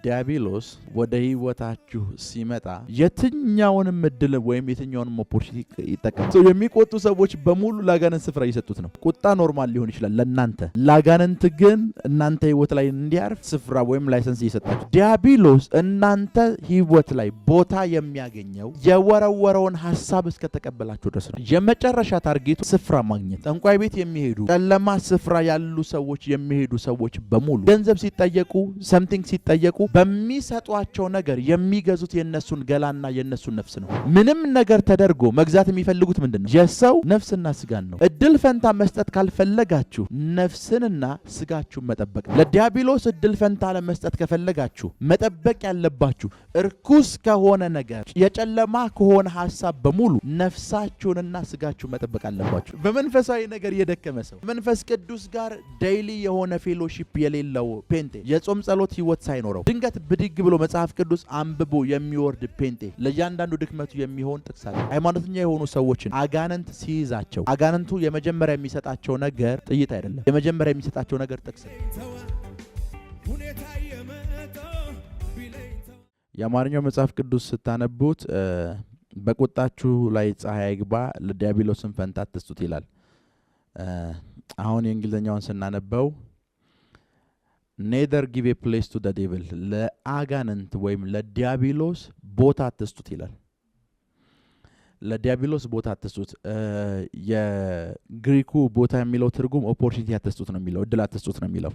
ዲያብሎስ ወደ ህይወታችሁ ሲመጣ የትኛውንም እድል ወይም የትኛውንም ኦፖርቹኒቲ ይጠቀማል። የሚቆጡ ሰዎች በሙሉ ላጋነንት ስፍራ እየሰጡት ነው። ቁጣ ኖርማል ሊሆን ይችላል ለናንተ፣ ላጋነንት ግን እናንተ ህይወት ላይ እንዲያርፍ ስፍራ ወይም ላይሰንስ እየሰጣችሁ። ዲያብሎስ እናንተ ህይወት ላይ ቦታ የሚያገኘው የወረወረውን ሐሳብ እስከተቀበላችሁ ድረስ ነው። የመጨረሻ ታርጌቱ ስፍራ ማግኘት። ጠንቋይ ቤት የሚሄዱ ጨለማ ስፍራ ያሉ ሰዎች የሚሄዱ ሰዎች በሙሉ ገንዘብ ሲጠየቁ ሰምቲንግ ሲጠየቁ በሚሰጧቸው ነገር የሚገዙት የነሱን ገላና የነሱን ነፍስ ነው። ምንም ነገር ተደርጎ መግዛት የሚፈልጉት ምንድነው? የሰው ነፍስና ስጋን ነው። እድል ፈንታ መስጠት ካልፈለጋችሁ ነፍስንና ስጋችሁን መጠበቅ ነው። ለዲያብሎስ እድል ፈንታ ለመስጠት ከፈለጋችሁ መጠበቅ ያለባችሁ እርኩስ ከሆነ ነገር፣ የጨለማ ከሆነ ሐሳብ በሙሉ ነፍሳችሁንና ስጋችሁን መጠበቅ አለባችሁ። በመንፈሳዊ ነገር የደከመ ሰው መንፈስ ቅዱስ ጋር ዴይሊ የሆነ ፌሎሺፕ የሌለው ፔንቴ የጾም ጸሎት ህይወት ሳይኖረው ድንገት ብድግ ብሎ መጽሐፍ ቅዱስ አንብቦ የሚወርድ ፔንቴ ለእያንዳንዱ ድክመቱ የሚሆን ጥቅስ አለ። ሃይማኖተኛ የሆኑ ሰዎችን አጋንንት ሲይዛቸው አጋንንቱ የመጀመሪያ የሚሰጣቸው ነገር ጥይት አይደለም። የመጀመሪያ የሚሰጣቸው ነገር ጥቅስ ነው። የአማርኛው መጽሐፍ ቅዱስ ስታነቡት በቁጣችሁ ላይ ፀሐይ አይግባ ለዲያብሎስን ፈንታ አትስጡት ይላል። አሁን የእንግሊዝኛውን ስናነበው ኔዘር ጊቭ ኤ ፕሌስ ቱ ዘ ዴቪል ለአጋንንት ወይም ለዲያብሎስ ቦታ አትስጡት ይላል። ለዲያብሎስ ቦታ አትስጡት። የግሪኩ ቦታ የሚለው ትርጉም ኦፖርቹኒቲ አትስጡት ነው የሚለው፣ እድል አትስጡት ነው የሚለው።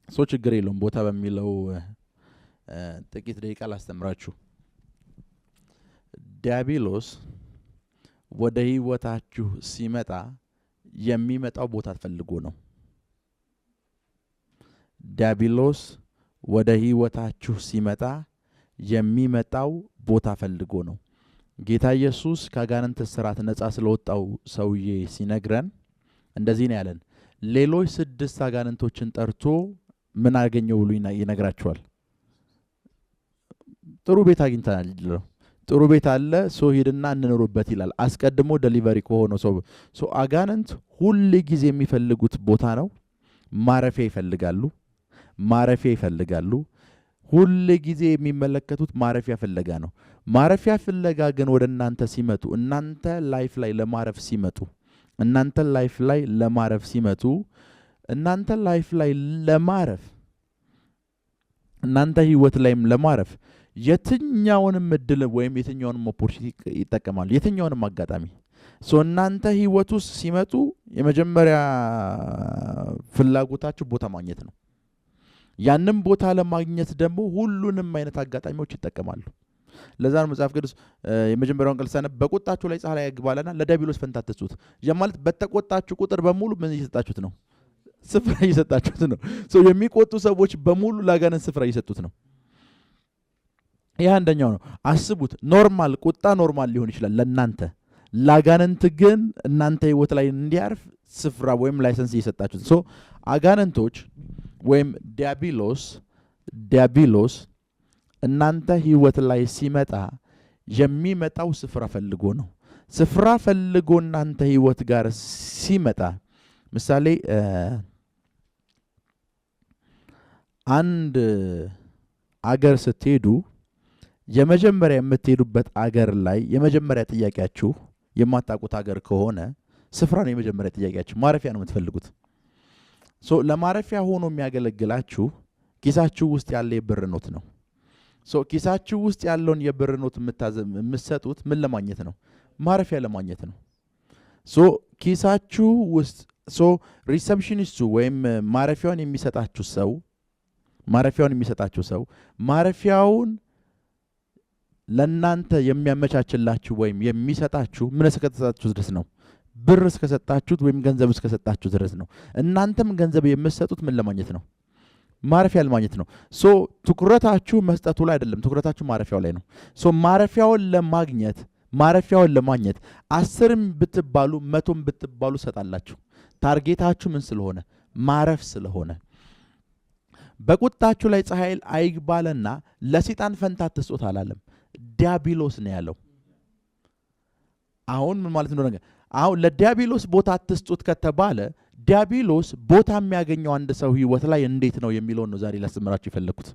ሶ ችግር የለውም ቦታ በሚለው ጥቂት ደቂቃ ላስተምራችሁ። ዲያብሎስ ወደ ህይወታችሁ ሲመጣ የሚመጣው ቦታ ፈልጎ ነው። ዲያብሎስ ወደ ህይወታችሁ ሲመጣ የሚመጣው ቦታ ፈልጎ ነው። ጌታ ኢየሱስ ከአጋንንት እስራት ነፃ ስለወጣው ሰውዬ ሲነግረን እንደዚህ ነው ያለን። ሌሎች 6 አጋንንቶችን ጠርቶ ምን አገኘው ብሎ ይነግራቸዋል። ጥሩ ቤት አግኝተናል ይላል። ጥሩ ቤት አለ፣ ሶ ሄድና እንኖርበት ይላል። አስቀድሞ ዴሊቨሪ ከሆነ ሰው አጋንንት ሁሉ ጊዜ የሚፈልጉት ቦታ ነው። ማረፊያ ይፈልጋሉ። ሁሉ ጊዜ የሚመለከቱት ማረፊያ ፍለጋ ነው። ማረፊያ ፍለጋ ግን ወደ እናንተ ሲመጡ እናንተ ላይፍ ላይ ለማረፍ ሲመጡ እናንተ ህይወት ላይም ለማረፍ የትኛውንም እድል ወይም የትኛውንም ኦፖርቹኒቲ ይጠቀማሉ። የትኛውንም አጋጣሚ እናንተ ህይወት ውስጥ ሲመጡ የመጀመሪያ ፍላጎታችሁ ቦታ ማግኘት ነው። ያንን ቦታ ለማግኘት ደግሞ ሁሉንም አይነት አጋጣሚዎች ይጠቀማሉ። ለዛ ነው መጽሐፍ ቅዱስ የመጀመሪያውን ቃል ሲያነብ በቁጣችሁ ላይ ፀሐይ አይግባልና ለዲያብሎስ ፈንታ አትስጡት። ማለት በተቆጣችሁ ቁጥር በሙሉ ምን እየሰጣችሁት ነው? ስፍራ እየሰጣችሁት ነው። የሚቆጡ ሰዎች በሙሉ ላጋነንት ስፍራ እየሰጡት ነው። ይህ አንደኛው ነው። አስቡት፣ ኖርማል ቁጣ ኖርማል ሊሆን ይችላል ለናንተ፣ ላጋነንት ግን እናንተ ህይወት ላይ እንዲያርፍ ስፍራ ወይም ላይሰንስ እየሰጣችሁት። አጋነንቶች ወይም ዲያብሎስ እናንተ ህይወት ላይ ሲመጣ የሚመጣው ስፍራ ፈልጎ ነው። ስፍራ ፈልጎ እናንተ ህይወት ጋር ሲመጣ ምሳሌ አንድ አገር ስትሄዱ የመጀመሪያ የምትሄዱበት አገር ላይ የመጀመሪያ ጥያቄያችሁ የማታውቁት አገር ከሆነ ስፍራ ነው የመጀመሪያ ጥያቄያችሁ። ማረፊያ ነው የምትፈልጉት። ለማረፊያ ሆኖ የሚያገለግላችሁ ኪሳችሁ ውስጥ ያለ የብር ኖት ነው። ኪሳችሁ ውስጥ ያለውን የብር ኖት የምትሰጡት ምን ለማግኘት ነው? ማረፊያ ለማግኘት ነው። ኪሳችሁ ውስጥ ሪሰፕሽኒስቱ ወይም ማረፊያውን የሚሰጣችሁ ሰው ማረፊያውን ለናንተ የሚያመቻችላችሁ ወይም የሚሰጣችሁ ምን እስከተሰጣችሁ ድረስ ነው? ብር እስከሰጣችሁት ወይም ገንዘብ እስከሰጣችሁ ድረስ ነው። እናንተም ገንዘብ የምትሰጡት ምን ለማግኘት ነው? ማረፊያ ለማግኘት ነው። ትኩረታችሁ መስጠቱ ላይ አይደለም፣ ትኩረታችሁ ማረፊያው ላይ ነው። ማረፊያውን ለማግኘት 10ም ብትባሉ 100ም ብትባሉ ሰጣላችሁ። ታርጌታችሁ ምን ስለሆነ? ማረፍ ስለሆነ። በቁጣችሁ ላይ ፀሐይ አይግባልና ለሰይጣን ፈንታ አትስጡት አላለም። ዲያብሎስ ነው ያለው። አሁን ምን ማለት እንደሆነ አሁን ለዲያብሎስ ቦታ አትስጡት ከተባለ ዲያብሎስ ቦታ የሚያገኘው አንድ ሰው ህይወት ላይ እንዴት ነው የሚለውን ነው ዛሬ ላስተምራችሁ የፈለኩት።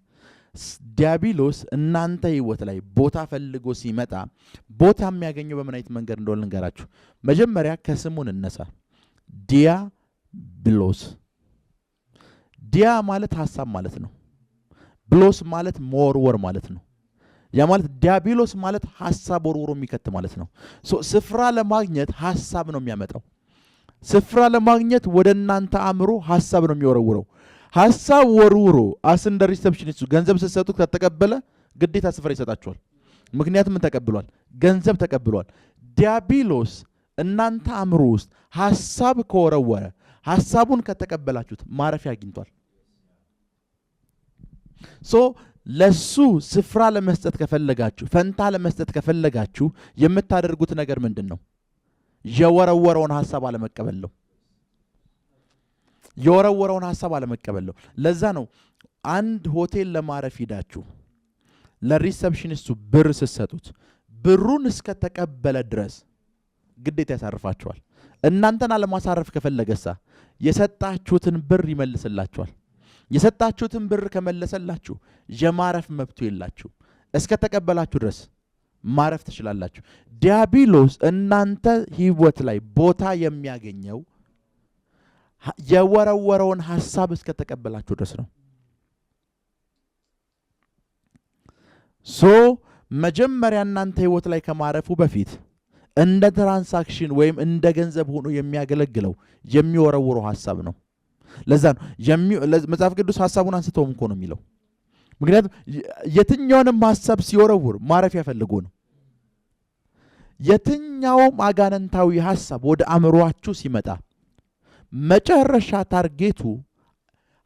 ዲያብሎስ እናንተ ህይወት ላይ ቦታ ፈልጎ ሲመጣ ቦታ የሚያገኘው በምን አይነት መንገድ እንደሆነ ልንገራችሁ። መጀመሪያ ከስሙን እነሳ። ዲያብሎስ፣ ዲያ ማለት ሐሳብ ማለት ነው። ብሎስ ማለት መወርወር ማለት ነው። ያ ማለት ዲያብሎስ ማለት ሐሳብ ወርውሮ የሚከት ማለት ነው። ስፍራ ለማግኘት ሐሳብ ነው የሚያመጣው። ስፍራ ለማግኘት ወደ እናንተ አእምሮ ሐሳብ ነው የሚወረውረው። ሐሳብ ወርውሮ እንደ ሪሰፕሽኒስቱ ገንዘብ ስትሰጡት ከተቀበለ ግዴታ ስፍራ ይሰጣችኋል። ምክንያቱም ምን ተቀብሏል? ገንዘብ ተቀብሏል። ዲያብሎስ እናንተ አእምሮ ውስጥ ሐሳብ ከወረወረ ሐሳቡን ከተቀበላችሁት ማረፊያ አግኝቷል። ለሱ ስፍራ ለመስጠት ከፈለጋችሁ፣ ፈንታ ለመስጠት ከፈለጋችሁ የምታደርጉት ነገር ምንድን ነው? የወረወረውን ሐሳብ አለመቀበል ነው። የወረወረውን ሐሳብ አለመቀበል ነው። ለዛ ነው አንድ ሆቴል ለማረፍ ሂዳችሁ ለሪሰፕሽኒስቱ ብር ስትሰጡት ብሩን እስከተቀበለ ድረስ ግዴታ ያሳርፋችኋል። እናንተን አለማሳረፍ ከፈለገሳ የሰጣችሁትን ብር ይመልስላችኋል። የሰጣችሁትን ብር ከመለሰላችሁ የማረፍ መብቱ የላችሁ። እስከተቀበላችሁ ድረስ ማረፍ ትችላላችሁ። ዲያብሎስ እናንተ ህይወት ላይ ቦታ የሚያገኘው የወረወረውን ሐሳብ እስከተቀበላችሁ ድረስ ነው። መጀመሪያ እናንተ ህይወት ላይ ከማረፉ በፊት እንደ ትራንሳክሽን ወይም እንደ ገንዘብ ሆኖ የሚያገለግለው የሚወረውረው ሐሳብ ነው። ለዛ ነው መጽሐፍ ቅዱስ ሐሳቡን አንስተውም እኮ ነው የሚለው። ምክንያቱም የትኛውንም ሐሳብ ሲወረውር ማረፊያ ፈልጎ ነው። የትኛውም አጋንንታዊ ሐሳብ ወደ አእምሮአችሁ ሲመጣ መጨረሻ ታርጌቱ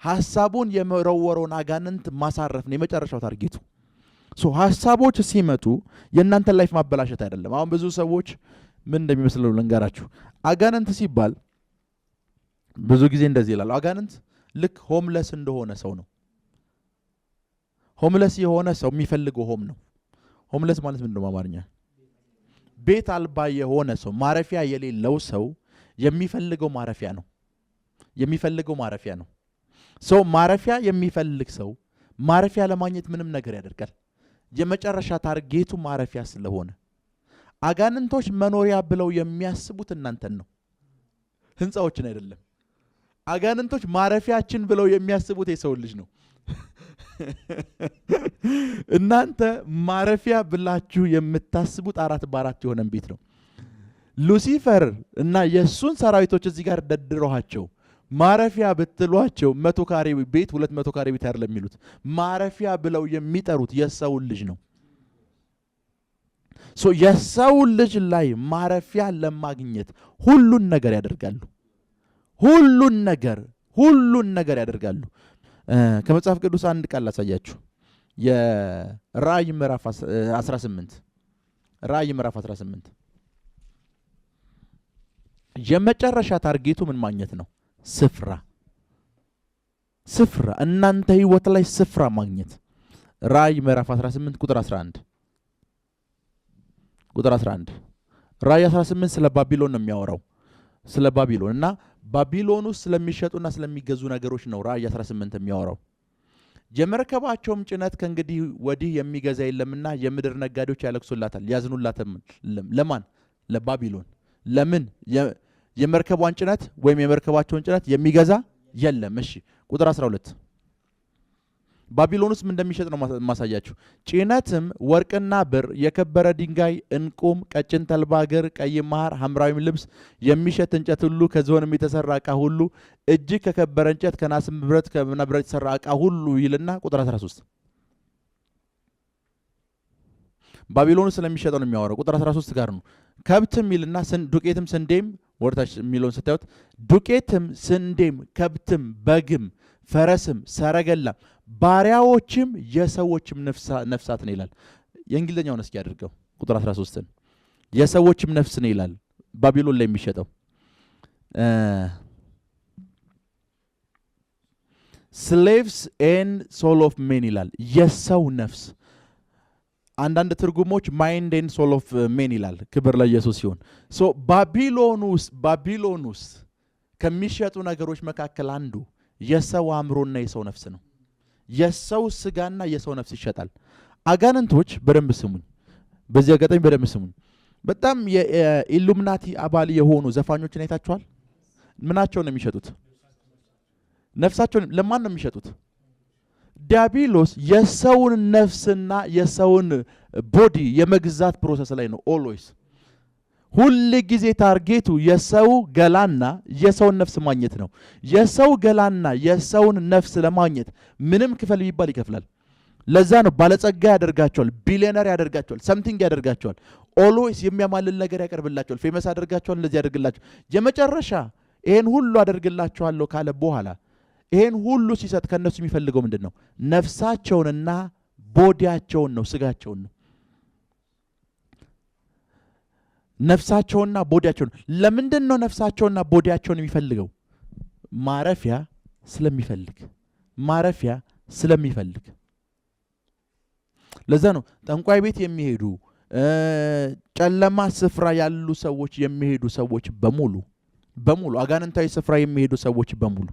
ሐሳቡን የወረወረውን አጋንንት ማሳረፍ ነው። የመጨረሻው ታርጌቱ ሐሳቦች ሲመጡ የእናንተን ላይፍ ማበላሸት አይደለም። አሁን ብዙ ሰዎች ምን እንደሚመስለው ልንገራችሁ። አጋንንት ሲባል ብዙ ጊዜ እንደዚህ ይላሉ። አጋንንት ልክ ሆምለስ እንደሆነ ሰው ነው። ሆምለስ የሆነ ሰው የሚፈልገው ሆም ነው። ሆምለስ ማለት ምንድነው በአማርኛ? ቤት አልባ የሆነ ሰው፣ ማረፊያ የሌለው ሰው የሚፈልገው ማረፊያ ነው። የሚፈልገው ማረፊያ ነው። ሰው ማረፊያ የሚፈልግ ሰው ማረፊያ ለማግኘት ምንም ነገር ያደርጋል። የመጨረሻ ታርጌቱ ማረፊያ ስለሆነ አጋንንቶች መኖሪያ ብለው የሚያስቡት እናንተን ነው፣ ህንፃዎችን አይደለም። አጋንንቶች ማረፊያችን ብለው የሚያስቡት የሰው ልጅ ነው። እናንተ ማረፊያ ብላችሁ የምታስቡት 4x4 የሆነ ቤት ነው። ሉሲፈር እና የሱን ሰራዊቶች እዚህ ጋር ደድረዋቸው ማረፊያ ብትሏቸው 100 ካሬ ቤት 200 ካሬ ቤት አይደለም የሚሉት። ማረፊያ ብለው የሚጠሩት የሰው ልጅ ነው። የሰው ልጅ ላይ ማረፊያ ለማግኘት ሁሉን ነገር ያደርጋሉ። ሁሉን ነገር ያደርጋሉ። ከመጽሐፍ ቅዱስ አንድ ቃል ላሳያችሁ። የራእይ ምዕራፍ 18 ራእይ ምዕራፍ 18 የመጨረሻ ታርጌቱ ምን ማግኘት ነው? ስፍራ። እናንተ ህይወት ላይ ስፍራ ማግኘት። ራእይ ምዕራፍ 18 ቁጥር 11 ራእይ 18 ስለ ባቢሎን ነው የሚያወራው። ስለ ባቢሎን እና ባቢሎን ውስጥ ስለሚሸጡና ስለሚገዙ ነገሮች ነው ራእይ 18 የሚያወራው። የመርከባቸውም ጭነት ከእንግዲህ ወዲህ የሚገዛ የለምና የምድር ነጋዴዎች ያለቅሱላታል ያዝኑላትም። ለማን? ለባቢሎን። ለምን? የመርከቧን ጭነት ወይም የመርከባቸውን ጭነት የሚገዛ የለም። እሺ ቁጥር 12 ባቢሎን ውስጥ ምን እንደሚሸጥ ነው ማሳያችሁ። ጭነትም ወርቅና ብር፣ የከበረ ድንጋይ፣ እንቁም፣ ቀጭን ተልባ እግር፣ ቀይ ማር፣ ሐምራዊም ልብስ፣ የሚሸት እንጨት ሁሉ፣ ከዝሆንም የተሰራ ዕቃ ሁሉ፣ እጅግ ከከበረ እንጨት፣ ከናስም ብረት፣ ከብረት የተሰራ ዕቃ ሁሉ ይልና ቁጥር 13 ባቢሎን ስለሚሸጠው ነው የሚያወራው። ቁጥር 13 ጋር ነው። ከብትም ይልና ዱቄትም ስንዴም ወርታች የሚለውን ስታዩት ዱቄትም ስንዴም ከብትም በግም ፈረስም ሰረገላም ባሪያዎችም የሰዎችም ነፍሳት ነው ይላል። የእንግሊዝኛውን እስኪ አድርገው ቁጥር 13ን የሰዎችም ነፍስ ነው ይላል። ባቢሎን ላይ የሚሸጠው slaves and soul of men ይላል። የሰው ነፍስ አንዳንድ ትርጉሞች ማይንድ ኤንድ ሶል ኦፍ ሜን ይላል። ክብር ለኢየሱስ ይሁን። ሶ ባቢሎን ውስጥ ከሚሸጡ ነገሮች መካከል አንዱ የሰው አእምሮና የሰው ነፍስ ነው። የሰው ስጋና የሰው ነፍስ ይሸጣል። አጋንንቶች በደንብ ስሙኝ፣ በዚህ አጋጣሚ በደንብ ስሙኝ። በጣም የኢሉሚናቲ አባል የሆኑ ዘፋኞችን አይታችኋል? ምናቸውን ነው የሚሸጡት? ነፍሳቸውን። ለማን ነው የሚሸጡት? ዲያብሎስ የሰውን ነፍስና የሰውን ቦዲ የመግዛት ፕሮሰስ ላይ ነው። ኦልዌይስ ሁል ጊዜ ታርጌቱ የሰው ገላና የሰውን ነፍስ ማግኘት ነው። የሰው ገላና የሰውን ነፍስ ለማግኘት ምንም ክፈል ቢባል ይከፍላል። ለዛ ነው ባለጸጋ ያደርጋቸዋል፣ ቢሊዮነር ያደርጋቸዋል፣ ሰምቲንግ ያደርጋቸዋል። ኦልዌይስ የሚያማልል ነገር ያቀርብላቸዋል፣ ፌመስ ያደርጋቸዋል፣ እንደዚህ ያደርግላቸዋል። የመጨረሻ ይሄን ሁሉ አደርግላቸዋለሁ ካለ በኋላ ይሄን ሁሉ ሲሰጥ ከነሱ የሚፈልገው ምንድን ነው? ነፍሳቸውንና ቦዲያቸውን ነው፣ ስጋቸውን ነው። ነፍሳቸውንና ቦዲያቸውን። ለምንድን ነው ነፍሳቸውንና ቦዲያቸውን የሚፈልገው? ማረፊያ ስለሚፈልግ። ለዛ ነው ጠንቋይ ቤት የሚሄዱ ጨለማ ስፍራ ያሉ ሰዎች የሚሄዱ ሰዎች በሙሉ አጋንንታዊ ስፍራ የሚሄዱ ሰዎች በሙሉ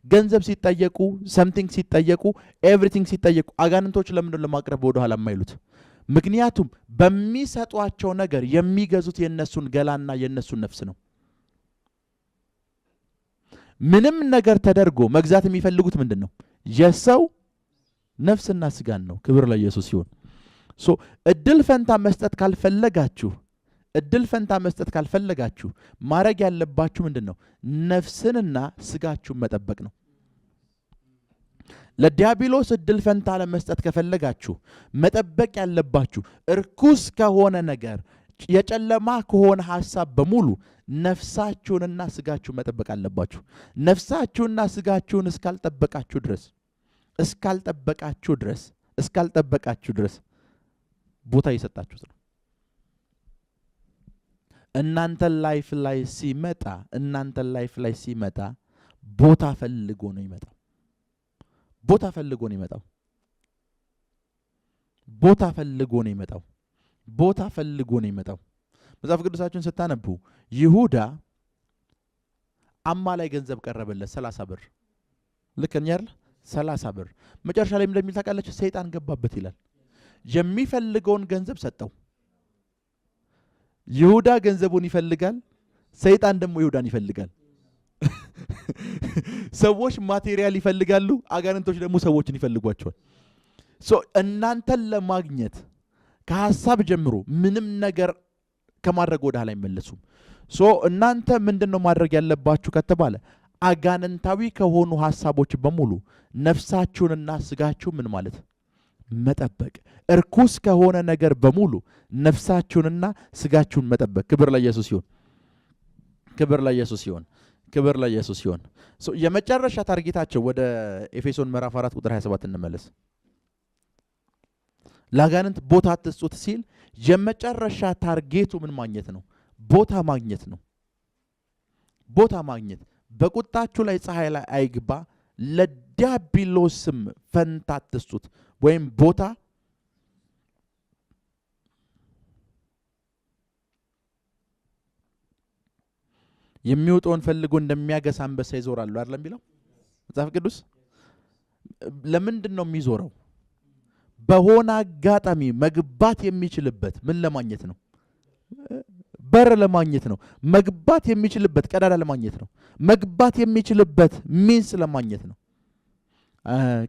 ገንዘብ ሲጠየቁ፣ ሰምቲንግ ሲጠየቁ፣ ኤቭሪቲንግ ሲጠየቁ አጋንንቶች ለምንድን ለማቅረብ ወደ ኋላ የማይሉት? ምክንያቱም በሚሰጧቸው ነገር የሚገዙት የነሱን ገላና የነሱን ነፍስ ነው። ምንም ነገር ተደርጎ መግዛት የሚፈልጉት ምንድን ነው? የሰው ነፍስና ስጋን ነው። ክብር ለኢየሱስ ይሁን። እድል ፈንታ መስጠት ካልፈለጋችሁ ማድረግ ያለባችሁ ምንድን ነው? ነፍስንና ስጋችሁን መጠበቅ ነው። ለዲያብሎስ እድል ፈንታ ለመስጠት ከፈለጋችሁ መጠበቅ ያለባችሁ እርኩስ ከሆነ ነገር፣ የጨለማ ከሆነ ሐሳብ በሙሉ ነፍሳችሁንና ስጋችሁን መጠበቅ አለባችሁ። ነፍሳችሁንና ስጋችሁን እስካልጠበቃችሁ ድረስ ቦታ እየሰጣችሁት ነው። እናንተ ላይፍ ላይ ሲመጣ ቦታ ፈልጎ ነው ይመጣው። ቦታ ፈልጎ ነው ይመጣው። መጽሐፍ ቅዱሳችሁን ስታነቡ ይሁዳ አማላይ ገንዘብ ቀረበለት 30 ብር። ልክ ነኝ አይደል? 30 ብር። መጨረሻ ላይ እንደሚል ታውቃላችሁ? ሰይጣን ገባበት ይላል። የሚፈልገውን ገንዘብ ሰጠው። ይሁዳ ገንዘቡን ይፈልጋል፣ ሰይጣን ደግሞ ይሁዳን ይፈልጋል። ሰዎች ማቴሪያል ይፈልጋሉ፣ አጋንንቶች ደግሞ ሰዎችን ይፈልጓቸዋል። እናንተን ለማግኘት ከሐሳብ ጀምሮ ምንም ነገር ከማድረግ ወደ ኋላ አይመለሱም። እናንተ ምንድነው ማድረግ ያለባችሁ ከተባለ አጋንንታዊ ከሆኑ ሐሳቦች በሙሉ ነፍሳችሁንና ስጋችሁን ምን ማለት መጠበቅ። እርኩስ ከሆነ ነገር በሙሉ ነፍሳችሁንና ስጋችሁን መጠበቅ። ክብር ለኢየሱስ ይሁን። የመጨረሻ ታርጌታቸው ወደ ኤፌሶን ምዕራፍ 4 ቁጥር 27 እንመለስ። ለአጋንንት ቦታ አትስጡት ሲል የመጨረሻ ታርጌቱ ምን ማግኘት ነው? ቦታ ማግኘት ነው። ቦታ ማግኘት። በቁጣችሁ ላይ ፀሐይ ላይ አይግባ፣ ለዲያብሎስም ፈንታ አትስጡት ወይም ቦታ የሚወጣውን ፈልጎ እንደሚያገሳ አንበሳ ይዞራሉ አይደለም ቢለው መጽሐፍ ቅዱስ። ለምንድን ነው የሚዞረው? በሆነ አጋጣሚ መግባት የሚችልበት ምን ለማግኘት ነው? በር ለማግኘት ነው። መግባት የሚችልበት ቀዳዳ ለማግኘት ነው። መግባት የሚችልበት ሚንስ ለማግኘት ነው።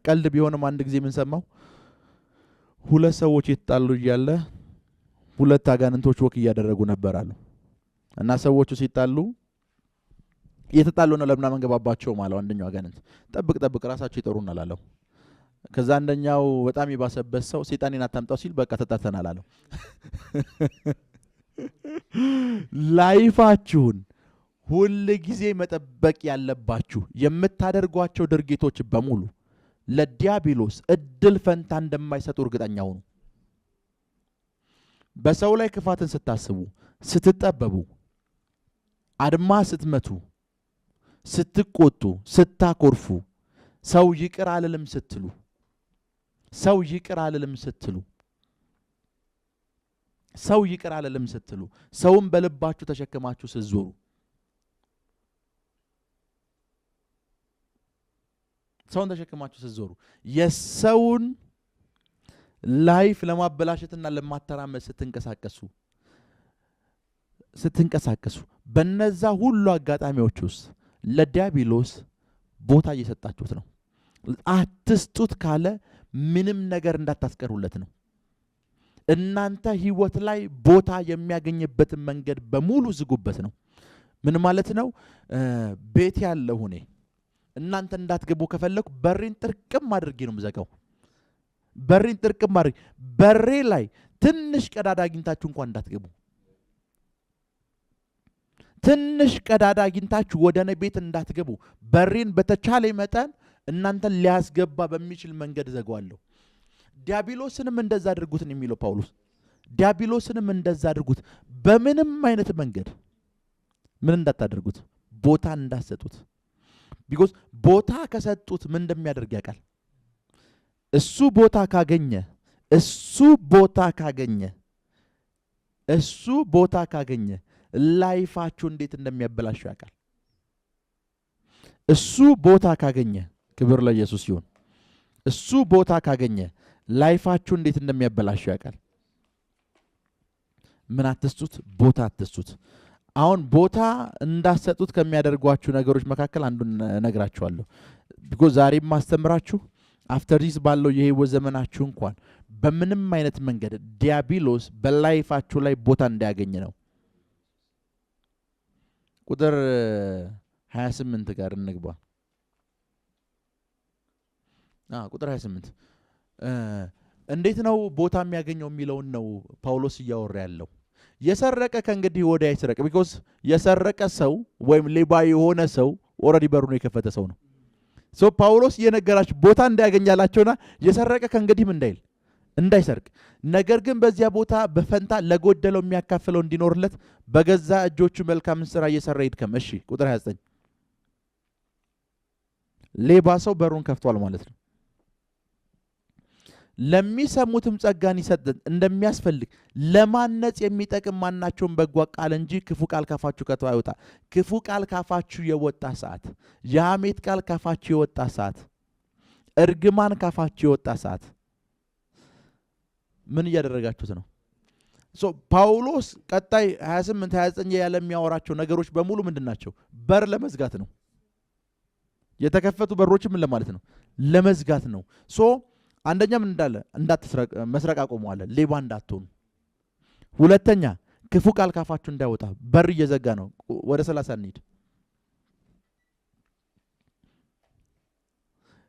ቀልድ ቢሆንም አንድ ጊዜ ምን ሰማው? ሁለት ሰዎች የተጣሉ እያለ ሁለት አጋንንቶች ወክ እያደረጉ ነበር አሉ። እና ሰዎቹ ሲጣሉ እየተጣሉ ነው፣ ለምን አንገባባቸው ማለት አንደኛው አጋንንት ጠብቅ ራሳቸው ይጠሩናል አለው። ከዛ አንደኛው በጣም ይባሰበት ሰው ሰይጣኔን አታምጣው ሲል በቃ ተጣተናል አለው። ላይፋችሁን ሁል ጊዜ መጠበቅ ያለባችሁ የምታደርጓቸው ድርጊቶች በሙሉ ለዲያብሎስ እድል ፈንታ እንደማይሰጡ እርግጠኛ ሁኑ። በሰው ላይ ክፋትን ስታስቡ፣ ስትጠበቡ፣ አድማ ስትመቱ፣ ስትቆጡ፣ ስታኮርፉ፣ ሰው ይቅር አልልም ስትሉ ሰው ይቅር አለልም ስትሉ ሰውን በልባችሁ ተሸክማችሁ ስትዞሩ ሰውን ተሸክማችሁ ስትዞሩ የሰውን ላይፍ ለማበላሸትና ለማተራመስ ስትንቀሳቀሱ በነዛ ሁሉ አጋጣሚዎች ውስጥ ለዲያብሎስ ቦታ እየሰጣችሁት ነው። አትስጡት ካለ ምንም ነገር እንዳታስቀሩለት ነው። እናንተ ህይወት ላይ ቦታ የሚያገኝበትን መንገድ በሙሉ ዝጉበት ነው። ምን ማለት ነው? ቤት ያለው እኔ እናንተ እንዳትገቡ ከፈለኩ በሬን ጥርቅም አድርጌ ነው የምዘጋው። በሬን ጥርቅም አድርጌ በሬ ላይ ትንሽ ቀዳዳ አግኝታችሁ እንኳን እንዳትገቡ። ትንሽ ቀዳዳ አግኝታችሁ ወደ እኔ ቤት እንዳትገቡ በሬን በተቻለ መጠን እናንተን ሊያስገባ በሚችል መንገድ ዘጋዋለሁ። ዲያብሎስንም እንደዛ አድርጉት ነው የሚለው ጳውሎስ። ዲያብሎስንም እንደዛ አድርጉት። በምንም አይነት መንገድ ምን እንዳታደርጉት፣ ቦታ እንዳትሰጡት። ቢኮዝ ቦታ ከሰጡት ምን እንደሚያደርግ ያውቃል። እሱ ቦታ ካገኘ ላይፋችሁ እንዴት እንደሚያበላሽው ያውቃል። እሱ ቦታ ካገኘ፣ ክብር ለኢየሱስ ይሁን። እሱ ቦታ ካገኘ ላይፋችሁ እንዴት እንደሚያበላሽው ያውቃል። ምን አትስጡት? ቦታ አትስጡት። አሁን ቦታ እንዳትሰጡት ከሚያደርጓችሁ ነገሮች መካከል አንዱን ነግራችኋለሁ። ቢኮዝ ዛሬም ማስተምራችሁ አፍተር ዲስ ባለው የህይወት ዘመናችሁ እንኳን በምንም አይነት መንገድ ዲያብሎስ በላይፋችሁ ላይ ቦታ እንዳያገኝ ነው። ቁጥር 28 ጋር እንግባ። ቁጥር 28 እንዴት ነው ቦታ የሚያገኘው የሚለውን ነው ጳውሎስ እያወራ ያለው። የሰረቀ ከእንግዲህ ወዲያ አይስረቅ። ቢኮዝ የሰረቀ ሰው ወይም ሌባ የሆነ ሰው ኦልሬዲ በሩን የከፈተ ሰው ነው። ሶ ጳውሎስ እየነገራችሁ ቦታ እንዳያገኛላቸውና የሰረቀ ከእንግዲህም እንዳይሰርቅ፣ ነገር ግን በዚያ ቦታ በፈንታ ለጎደለው የሚያካፍለው እንዲኖርለት በገዛ እጆቹ መልካምን ስራ እየሰራ ይድከም። እሺ ቁጥር 29 ሌባ ሰው በሩን ከፍቷል ማለት ነው። ለሚሰሙትም ጸጋን ይሰጥ እንደሚያስፈልግ ለማነጽ የሚጠቅም ማናቸውም በጎ ቃል እንጂ ክፉ ቃል ካፋችሁ ከቶ አይወጣ። ክፉ ቃል ካፋችሁ የወጣ ሰዓት፣ የሐሜት ቃል ካፋችሁ የወጣ ሰዓት፣ እርግማን ካፋችሁ የወጣ ሰዓት ምን እያደረጋችሁት ነው? ጳውሎስ ቀጣይ 28 29 ያለ የሚያወራቸው ነገሮች በሙሉ ምንድናቸው? በር ለመዝጋት ነው። የተከፈቱ በሮች ምን ለማለት ነው? ለመዝጋት ነው። አንደኛ ምን እንዳለ መስረቅ አቆሙ አለ፣ ሌባ እንዳትሆኑ። ሁለተኛ ክፉ ቃል ካፋችሁ እንዳይወጣ በር እየዘጋ ነው። ወደ 30 እንሂድ።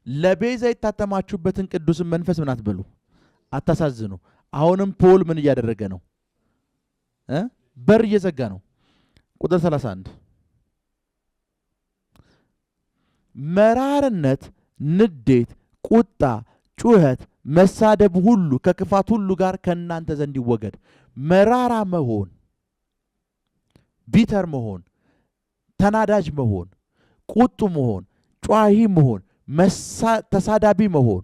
ለቤዛ የታተማችሁበትን ቅዱስን መንፈስ ምን አትበሉ፣ አታሳዝኑ። አሁንም ፖል ምን እያደረገ ነው? በር እየዘጋ ነው። ቁጥር 31 መራርነት፣ ንዴት፣ ቁጣ፣ ጩኸት፣ መሳደብ ሁሉ ከክፋት ሁሉ ጋር ከእናንተ ዘንድ ይወገድ። መራራ መሆን፣ ቢተር መሆን፣ ተናዳጅ መሆን፣ ቁጡ መሆን፣ ጯሂ መሆን፣ ተሳዳቢ መሆን፣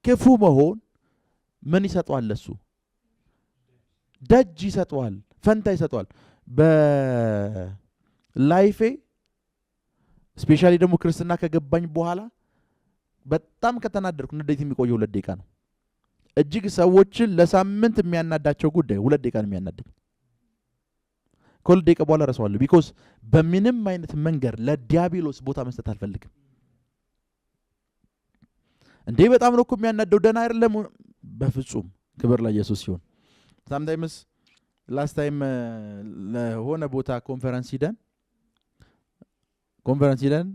ክፉ መሆን ምን ይሰጠዋል? ለሱ ደጅ ይሰጠዋል፣ ፈንታ ይሰጠዋል። በላይፌ ስፔሻሊ ደግሞ ክርስትና ከገባኝ በኋላ በጣም ከተናደርኩ ንዴት የሚቆየው 2 ደቂቃ ነው። እጅግ ሰዎችን ለሳምንት የሚያናዳቸው ጉዳይ 2 ደቂቃ ነው የሚያናደኝ። ከ2 ደቂቃ በኋላ ረሳዋለሁ። ቢኮዝ በምንም አይነት መንገድ ለዲያብሎስ ቦታ መስጠት አልፈልግም። እንዴ በጣም ነው እኮ የሚያናደው፣ ደህና አይደለም በፍጹም። ክብር ለኢየሱስ ይሁን። ሳምታይምስ ላስት ታይም ለሆነ ቦታ ኮንፈረንስ ሂደን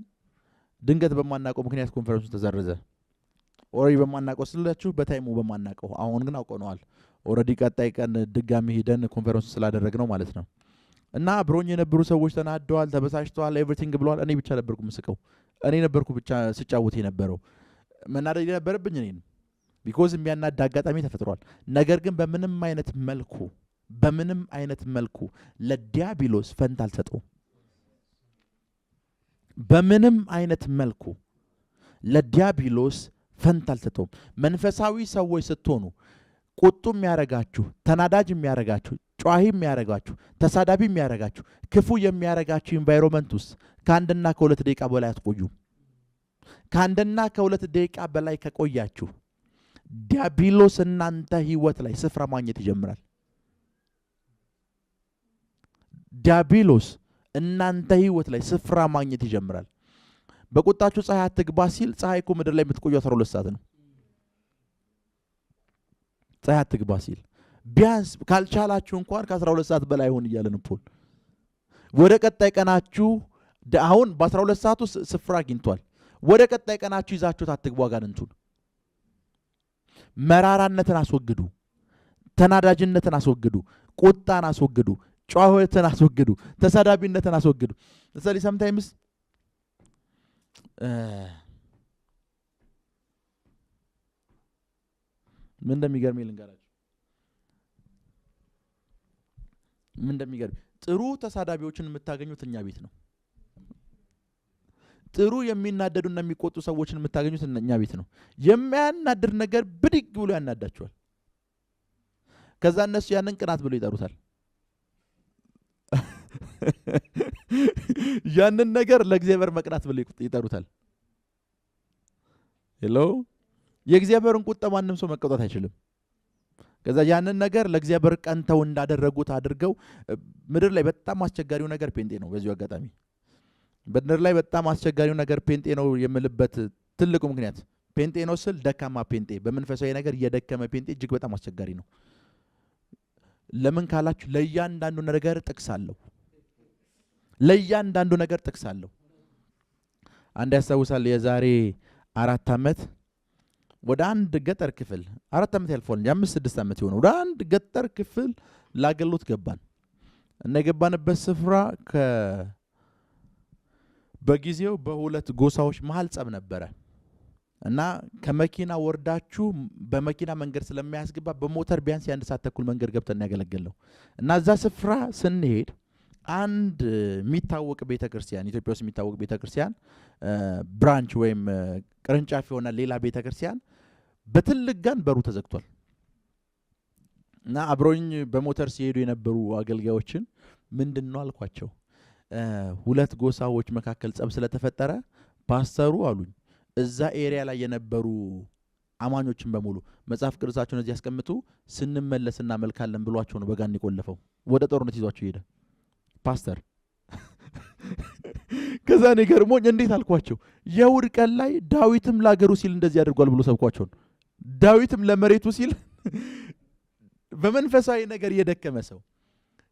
ድንገት በማናቀው ምክንያት ኮንፈረንሱ ተዘረዘ። ኦሬዲ በማናቀው ስላችሁ በታይሙ በማናቀው፣ አሁን ግን አውቀነዋል። ኦሬዲ ቀጣይ ቀን ድጋሚ ሄደን ኮንፈረንሱ ስላደረግነው ማለት ነው። እና አብሮኝ የነበሩ ሰዎች ተናደዋል፣ ተበሳጭተዋል፣ ኤቭሪቲንግ ብለዋል። እኔ ብቻ ነበርኩ ምስቀው፣ እኔ ነበርኩ ብቻ ስጫወት የነበረው። መናደድ የነበረብኝ እኔ ነው። ቢኮዝ የሚያናድ አጋጣሚ ተፈጥሯል። ነገር ግን በምንም አይነት መልኩ ለዲያብሎስ ፈንታ አልሰጠውም። በምንም አይነት መልኩ ለዲያብሎስ ፈንታ አልሰጠውም። መንፈሳዊ ሰዎች ስትሆኑ ቁጡ የሚያረጋችሁ፣ ተናዳጅ የሚያረጋችሁ፣ ጨዋሂ የሚያረጋችሁ፣ ተሳዳቢ የሚያረጋችሁ፣ ክፉ የሚያረጋችሁ ኢንቫይሮንመንት ውስጥ ከአንድና ከሁለት ደቂቃ በላይ አትቆዩም። ከአንድና ከሁለት ደቂቃ በላይ ከቆያችሁ ዲያብሎስ እናንተ ህይወት ላይ ስፍራ ማግኘት ይጀምራል። ዲያብሎስ እናንተ ህይወት ላይ ስፍራ ማግኘት ይጀምራል። በቁጣችሁ ፀሐይ አትግባ ሲል ፀሐይ እኮ ምድር ላይ የምትቆየው 12 ሰዓት ነው። ፀሐይ አትግባ ሲል ቢያንስ ካልቻላችሁ እንኳን ከ12 ሰዓት በላይ ሆን እያለን ፖል ወደ ቀጣይ ቀናችሁ አሁን በ12 ሰዓት ውስጥ ስፍራ አግኝቷል። ወደ ቀጣይ ቀናችሁ ይዛችሁት አትግቡ። አጋንንቱን መራራነትን አስወግዱ፣ ተናዳጅነትን አስወግዱ፣ ቁጣን አስወግዱ፣ ጨዋህነትን አስወግዱ፣ ተሳዳቢነትን አስወግዱ። ስለዚህ sometimes ምን እንደሚገርም ልንገራችሁ። ምን እንደሚገርም ጥሩ ተሳዳቢዎችን የምታገኙት እኛ ቤት ነው። ጥሩ የሚናደዱና የሚቆጡ ሰዎችን የምታገኙት እኛ ቤት ነው። የሚያናድር ነገር ብድግ ብሎ ያናዳቸዋል። ከዛ እነሱ ያንን ቅናት ብሎ ይጠሩታል። ያንን ነገር ለእግዚአብሔር መቅናት ብሎ ይጠሩታል። ሄሎ የእግዚአብሔርን ቁጣ ማንም ሰው መቀጣት አይችልም። ከዛ ያንን ነገር ለእግዚአብሔር ቀንተው እንዳደረጉት አድርገው ምድር ላይ በጣም አስቸጋሪው ነገር ፔንጤ ነው። በዚሁ አጋጣሚ በምድር ላይ በጣም አስቸጋሪው ነገር ፔንጤ ነው የምልበት ትልቁ ምክንያት ፔንጤ ነው ስል ደካማ ፔንጤ፣ በመንፈሳዊ ነገር የደከመ ፔንጤ እጅግ በጣም አስቸጋሪ ነው። ለምን ካላችሁ ለእያንዳንዱ ነገር ጥቅስ አለው። ለእያንዳንዱ ነገር ጥቅስ አለው። አንድ ያስታውሳል የዛሬ 4 ዓመት ወደ አንድ ገጠር ክፍል 4 ዓመት ያልፏል 5-6 ዓመት ይሆናል። ወደ አንድ ገጠር ክፍል ላገሎት ገባን እና የገባንበት ስፍራ በጊዜው በሁለት ጎሳዎች መሃል ጸብ ነበረ እና ከመኪና ወርዳችሁ በመኪና መንገድ ስለማያስገባ በሞተር ቢያንስ የ1 ሰዓት ተኩል መንገድ ገብተን ያገለገለው እና እዛ ስፍራ ስንሄድ አንድ የሚታወቅ ቤተክርስቲያን ኢትዮጵያ ውስጥ የሚታወቅ ቤተክርስቲያን ብራንች ወይም ቅርንጫፍ የሆነ ሌላ ቤተክርስቲያን በትልቅ ጋን በሩ ተዘግቷል እና አብሮኝ በሞተር ሲሄዱ የነበሩ አገልጋዮችን ምንድነው አልኳቸው። ሁለት ጎሳዎች መካከል ጸብ ስለተፈጠረ ፓስተሩ አሉኝ እዛ ኤሪያ ላይ የነበሩ አማኞችን በሙሉ መጽሐፍ ቅዱሳቸውን እዚህ ያስቀምጡ ስንመለስ እናመልካለን ብሏቸው ነው በጋን የቆለፈው። ወደ ጦርነት ይዟቸው ሄደ ፓስተር። ከዛ እኔ ገርሞኝ እንዴት አልኳቸው የውድ ቀን ላይ ዳዊትም ለአገሩ ሲል እንደዚህ አድርጓል ብሎ ሰብኳቸው። ዳዊትም ለመሬቱ ሲል በመንፈሳዊ ነገር የደከመ ሰው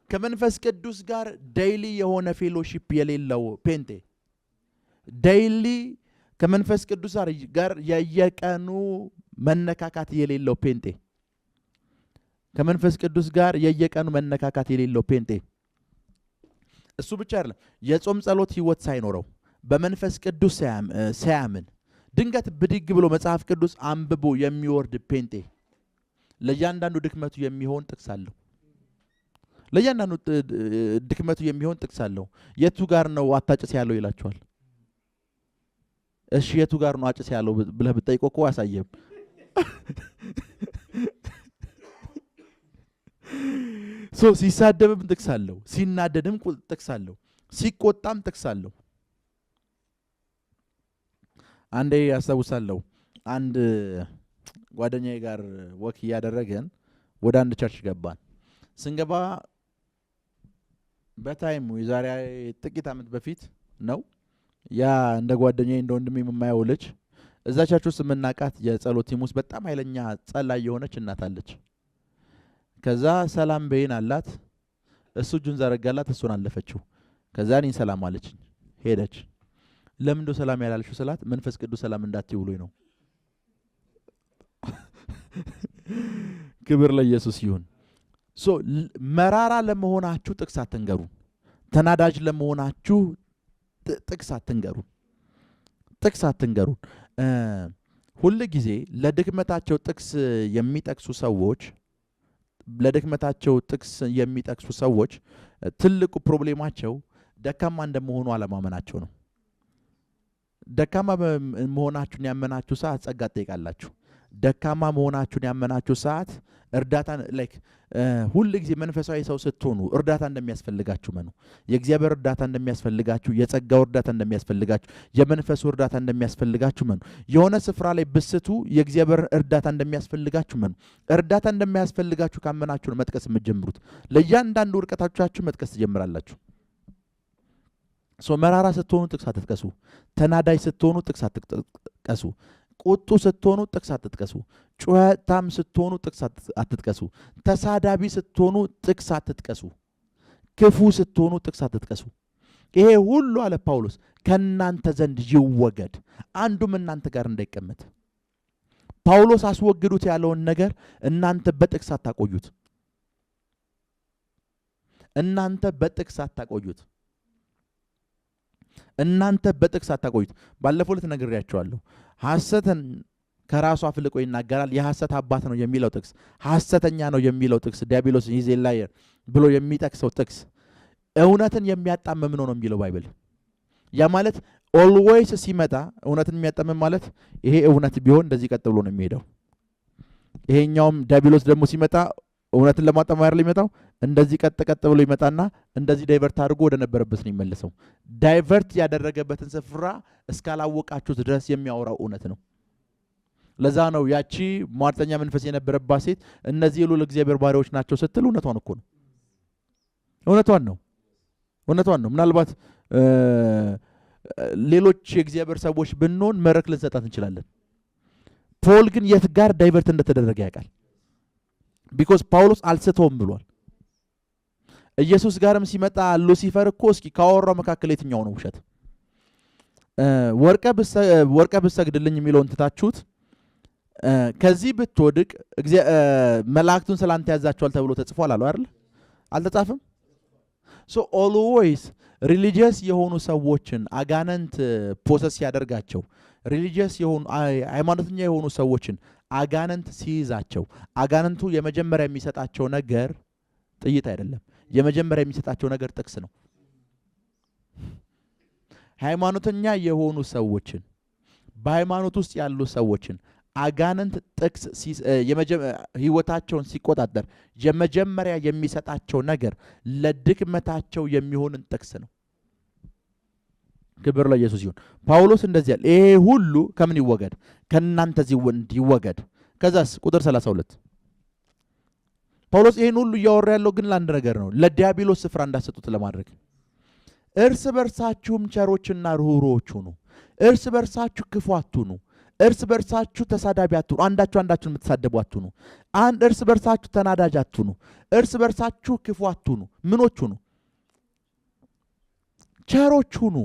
ከመንፈስ ቅዱስ ጋር ዴይሊ የሆነ ፌሎሺፕ የሌለው ፔንቴ፣ ዴይሊ ከመንፈስ ቅዱስ ጋር የየቀኑ መነካካት የሌለው ፔንቴ፣ ከመንፈስ ቅዱስ ጋር የየቀኑ መነካካት የሌለው ፔንቴ። እሱ ብቻ አይደለም የጾም ጸሎት ህይወት ሳይኖረው በመንፈስ ቅዱስ ሳያምን ድንገት ብድግ ብሎ መጽሐፍ ቅዱስ አንብቦ የሚወርድ ፔንቴ ለእያንዳንዱ ድክመቱ የሚሆን ጥቅስ አለው። ለእያንዳንዱ ድክመቱ የሚሆን ጥቅስ አለው። የቱ ጋር ነው አታጭስ ያለው ይላችኋል። እሺ የቱ ጋር ነው አጭስ ያለው ብለህ ብትጠይቀው እኮ አያሳየም። ሲሳደብም ጥቅስ አለው፣ ሲናደድም ጥቅስ አለው፣ ሲቆጣም ጥቅስ አለው። አንዴ ያስታውሳለሁ አንድ ጓደኛዬ ጋር ወክ እያደረገን ወደ አንድ ቸርች ገባን። ስንገባ በታይሙ የዛሬ ጥቂት ዓመት በፊት ነው። ያ እንደ ጓደኛዬ እንደ ወንድሜ የማየው ልጅ እዛ ቸርች ውስጥ የምናውቃት የጸሎት ቲም ውስጥ በጣም ኃይለኛ ጸላይ የሆነች እናት አለች። ከዛ ሰላም በይን አላት። እሱ እጁን ዘረጋላት፣ እሱን አለፈችው። ከዛ እኔን ሰላም አለችኝ፣ ሄደች። ለምን እንደው ሰላም ያላለችው ስላት መንፈስ ቅዱስ ሰላም እንዳትይ ብሎኝ ነው። ክብር ለኢየሱስ ይሁን። መራራ ለመሆናችሁ ጥቅስ አትንገሩ። ተናዳጅ ለመሆናችሁ ጥቅስ አትንገሩ። ጥቅስ አትንገሩ። ሁሉ ጊዜ ለድክመታቸው ጥቅስ የሚጠቅሱ ሰዎች ለድክመታቸው ጥቅስ የሚጠቅሱ ሰዎች ትልቁ ፕሮብሌማቸው ደካማ እንደመሆኑ አለማመናቸው ነው። ደካማ መሆናችሁን ያመናችሁ ሰዓት ጸጋ ትጠይቃላችሁ። ደካማ መሆናችሁን ያመናችሁ ሰዓት እርዳታን ላይክ ሁሉ ጊዜ መንፈሳዊ ሰው ስትሆኑ እርዳታ እንደሚያስፈልጋችሁ መኑ። የእግዚአብሔር እርዳታ እንደሚያስፈልጋችሁ፣ የጸጋው እርዳታ እንደሚያስፈልጋችሁ፣ የመንፈሱ እርዳታ እንደሚያስፈልጋችሁ መኑ። የሆነ ስፍራ ላይ ብስቱ የእግዚአብሔር እርዳታ እንደሚያስፈልጋችሁ መኑ። እርዳታ እንደሚያስፈልጋችሁ ካመናችሁ ነው መጥቀስ የምትጀምሩት። ለእያንዳንዱ ውድቀታችሁ መጥቀስ ትጀምራላችሁ። መራራ ስትሆኑ ጥቅስ አትጥቀሱ። ተናዳይ ስትሆኑ ጥቅስ አትጥቀሱ። ቁጡ ስትሆኑ ጥቅስ አትጥቀሱ። ጩኸታም ስትሆኑ ጥቅስ አትጥቀሱ። ተሳዳቢ ስትሆኑ ጥቅስ አትጥቀሱ። ክፉ ስትሆኑ ጥቅስ አትጥቀሱ። ይሄ ሁሉ አለ ጳውሎስ ከእናንተ ዘንድ ይወገድ፣ አንዱም እናንተ ጋር እንዳይቀመጥ። ጳውሎስ አስወግዱት ያለውን ነገር እናንተ በጥቅስ አታቆዩት። እናንተ በጥቅስ አታቆዩት። እናንተ በጥቅስ አታቆዩት። ባለፈው ዕለት ነግሬያቸዋለሁ። ሐሰትን ከራሱ አፍልቆ ይናገራል፣ የሐሰት አባት ነው የሚለው ጥቅስ፣ ሐሰተኛ ነው የሚለው ጥቅስ፣ ዲያብሎስ ኢዝ ኤ ላየር ብሎ የሚጠቅሰው ጥቅስ እውነትን የሚያጣምም ነው የሚለው ባይብል። ያ ማለት ኦልዌይስ ሲመጣ እውነትን የሚያጣምም ማለት ይሄ እውነት ቢሆን እንደዚህ ቀጥ ብሎ ነው የሚሄደው። ይሄኛውም ዲያብሎስ ደግሞ ሲመጣ እውነትን ለማጣመም አይደል የሚመጣው፣ እንደዚህ ቀጥ ብሎ ይመጣና እንደዚህ ዳይቨርት አድርጎ ወደ ነበረበት ነው የሚመለሰው። ዳይቨርት ያደረገበትን ስፍራ እስካላወቃችሁት ድረስ የሚያወራው እውነት ነው። ለዛ ነው ያቺ ሟርተኛ መንፈስ የነበረባት ሴት እነዚህ የልዑል እግዚአብሔር ባሪያዎች ናቸው ስትል እውነቷን እኮ ነው። እውነቷን ነው። ምናልባት ሌሎች የእግዚአብሔር ሰዎች ብንሆን መድረክ ልንሰጣት እንችላለን። ፖል ግን የት ጋር ዳይቨርት እንደተደረገ ያውቃል። ቢኮዝ ጳውሎስ አልስተውም ብሏል። ኢየሱስ ጋርም ሲመጣ ሉሲፈር እኮ እስኪ ካወራው መካከል የትኛው ነው ውሸት? ወርቀ ብሰግድልኝ የሚለውን ትታችሁት ከዚህ ብትወድቅ መላእክቱን ስላንተ ያዛቸዋል ተብሎ ተጽፏል አሉ አይደል? አልተጻፈም? ሶ ኦልዌይስ ሪሊጂየስ የሆኑ ሰዎችን አጋንንት ፖሰስ ያደርጋቸው፣ ሪሊጂየስ የሆኑ ሃይማኖተኛ የሆኑ ሰዎችን አጋንንት ሲይዛቸው አጋንንቱ የመጀመሪያ የሚሰጣቸው ነገር ጥይት አይደለም። የመጀመሪያ የሚሰጣቸው ነገር ጥቅስ ነው። ሃይማኖተኛ የሆኑ ሰዎችን በሃይማኖት ውስጥ ያሉ ሰዎችን አጋንንት ጥቅስ ህይወታቸውን ሲቆጣጠር የመጀመሪያ የሚሰጣቸው ነገር ለድክመታቸው የሚሆንን ጥቅስ ነው። ክብር ለኢየሱስ ይሁን። ጳውሎስ እንደዚህ ያለ ይሄ ሁሉ ከምን ይወገድ? ከእናንተ ዘንድ ይወገድ። ከዛስ ቁጥር 32 ጳውሎስ ይሄን ሁሉ እያወራ ያለው ግን ለአንድ ነገር ነው፣ ለዲያብሎስ ስፍራ እንዳሰጡት ለማድረግ። እርስ በርሳችሁም ቸሮችና ርኅሩኆች ሁኑ፣ እርስ በርሳችሁ ክፉ አትሁኑ፣ እርስ በርሳችሁ ተሳዳቢ አትሁኑ፣ አንዳችሁን የምትሳደቡ አትሁኑ፣ እርስ በርሳችሁ ተናዳጅ አትሁኑ፣ እርስ በርሳችሁ ክፉ አትሁኑ። ምኖች ሁኑ? ቸሮች ሁኑ፣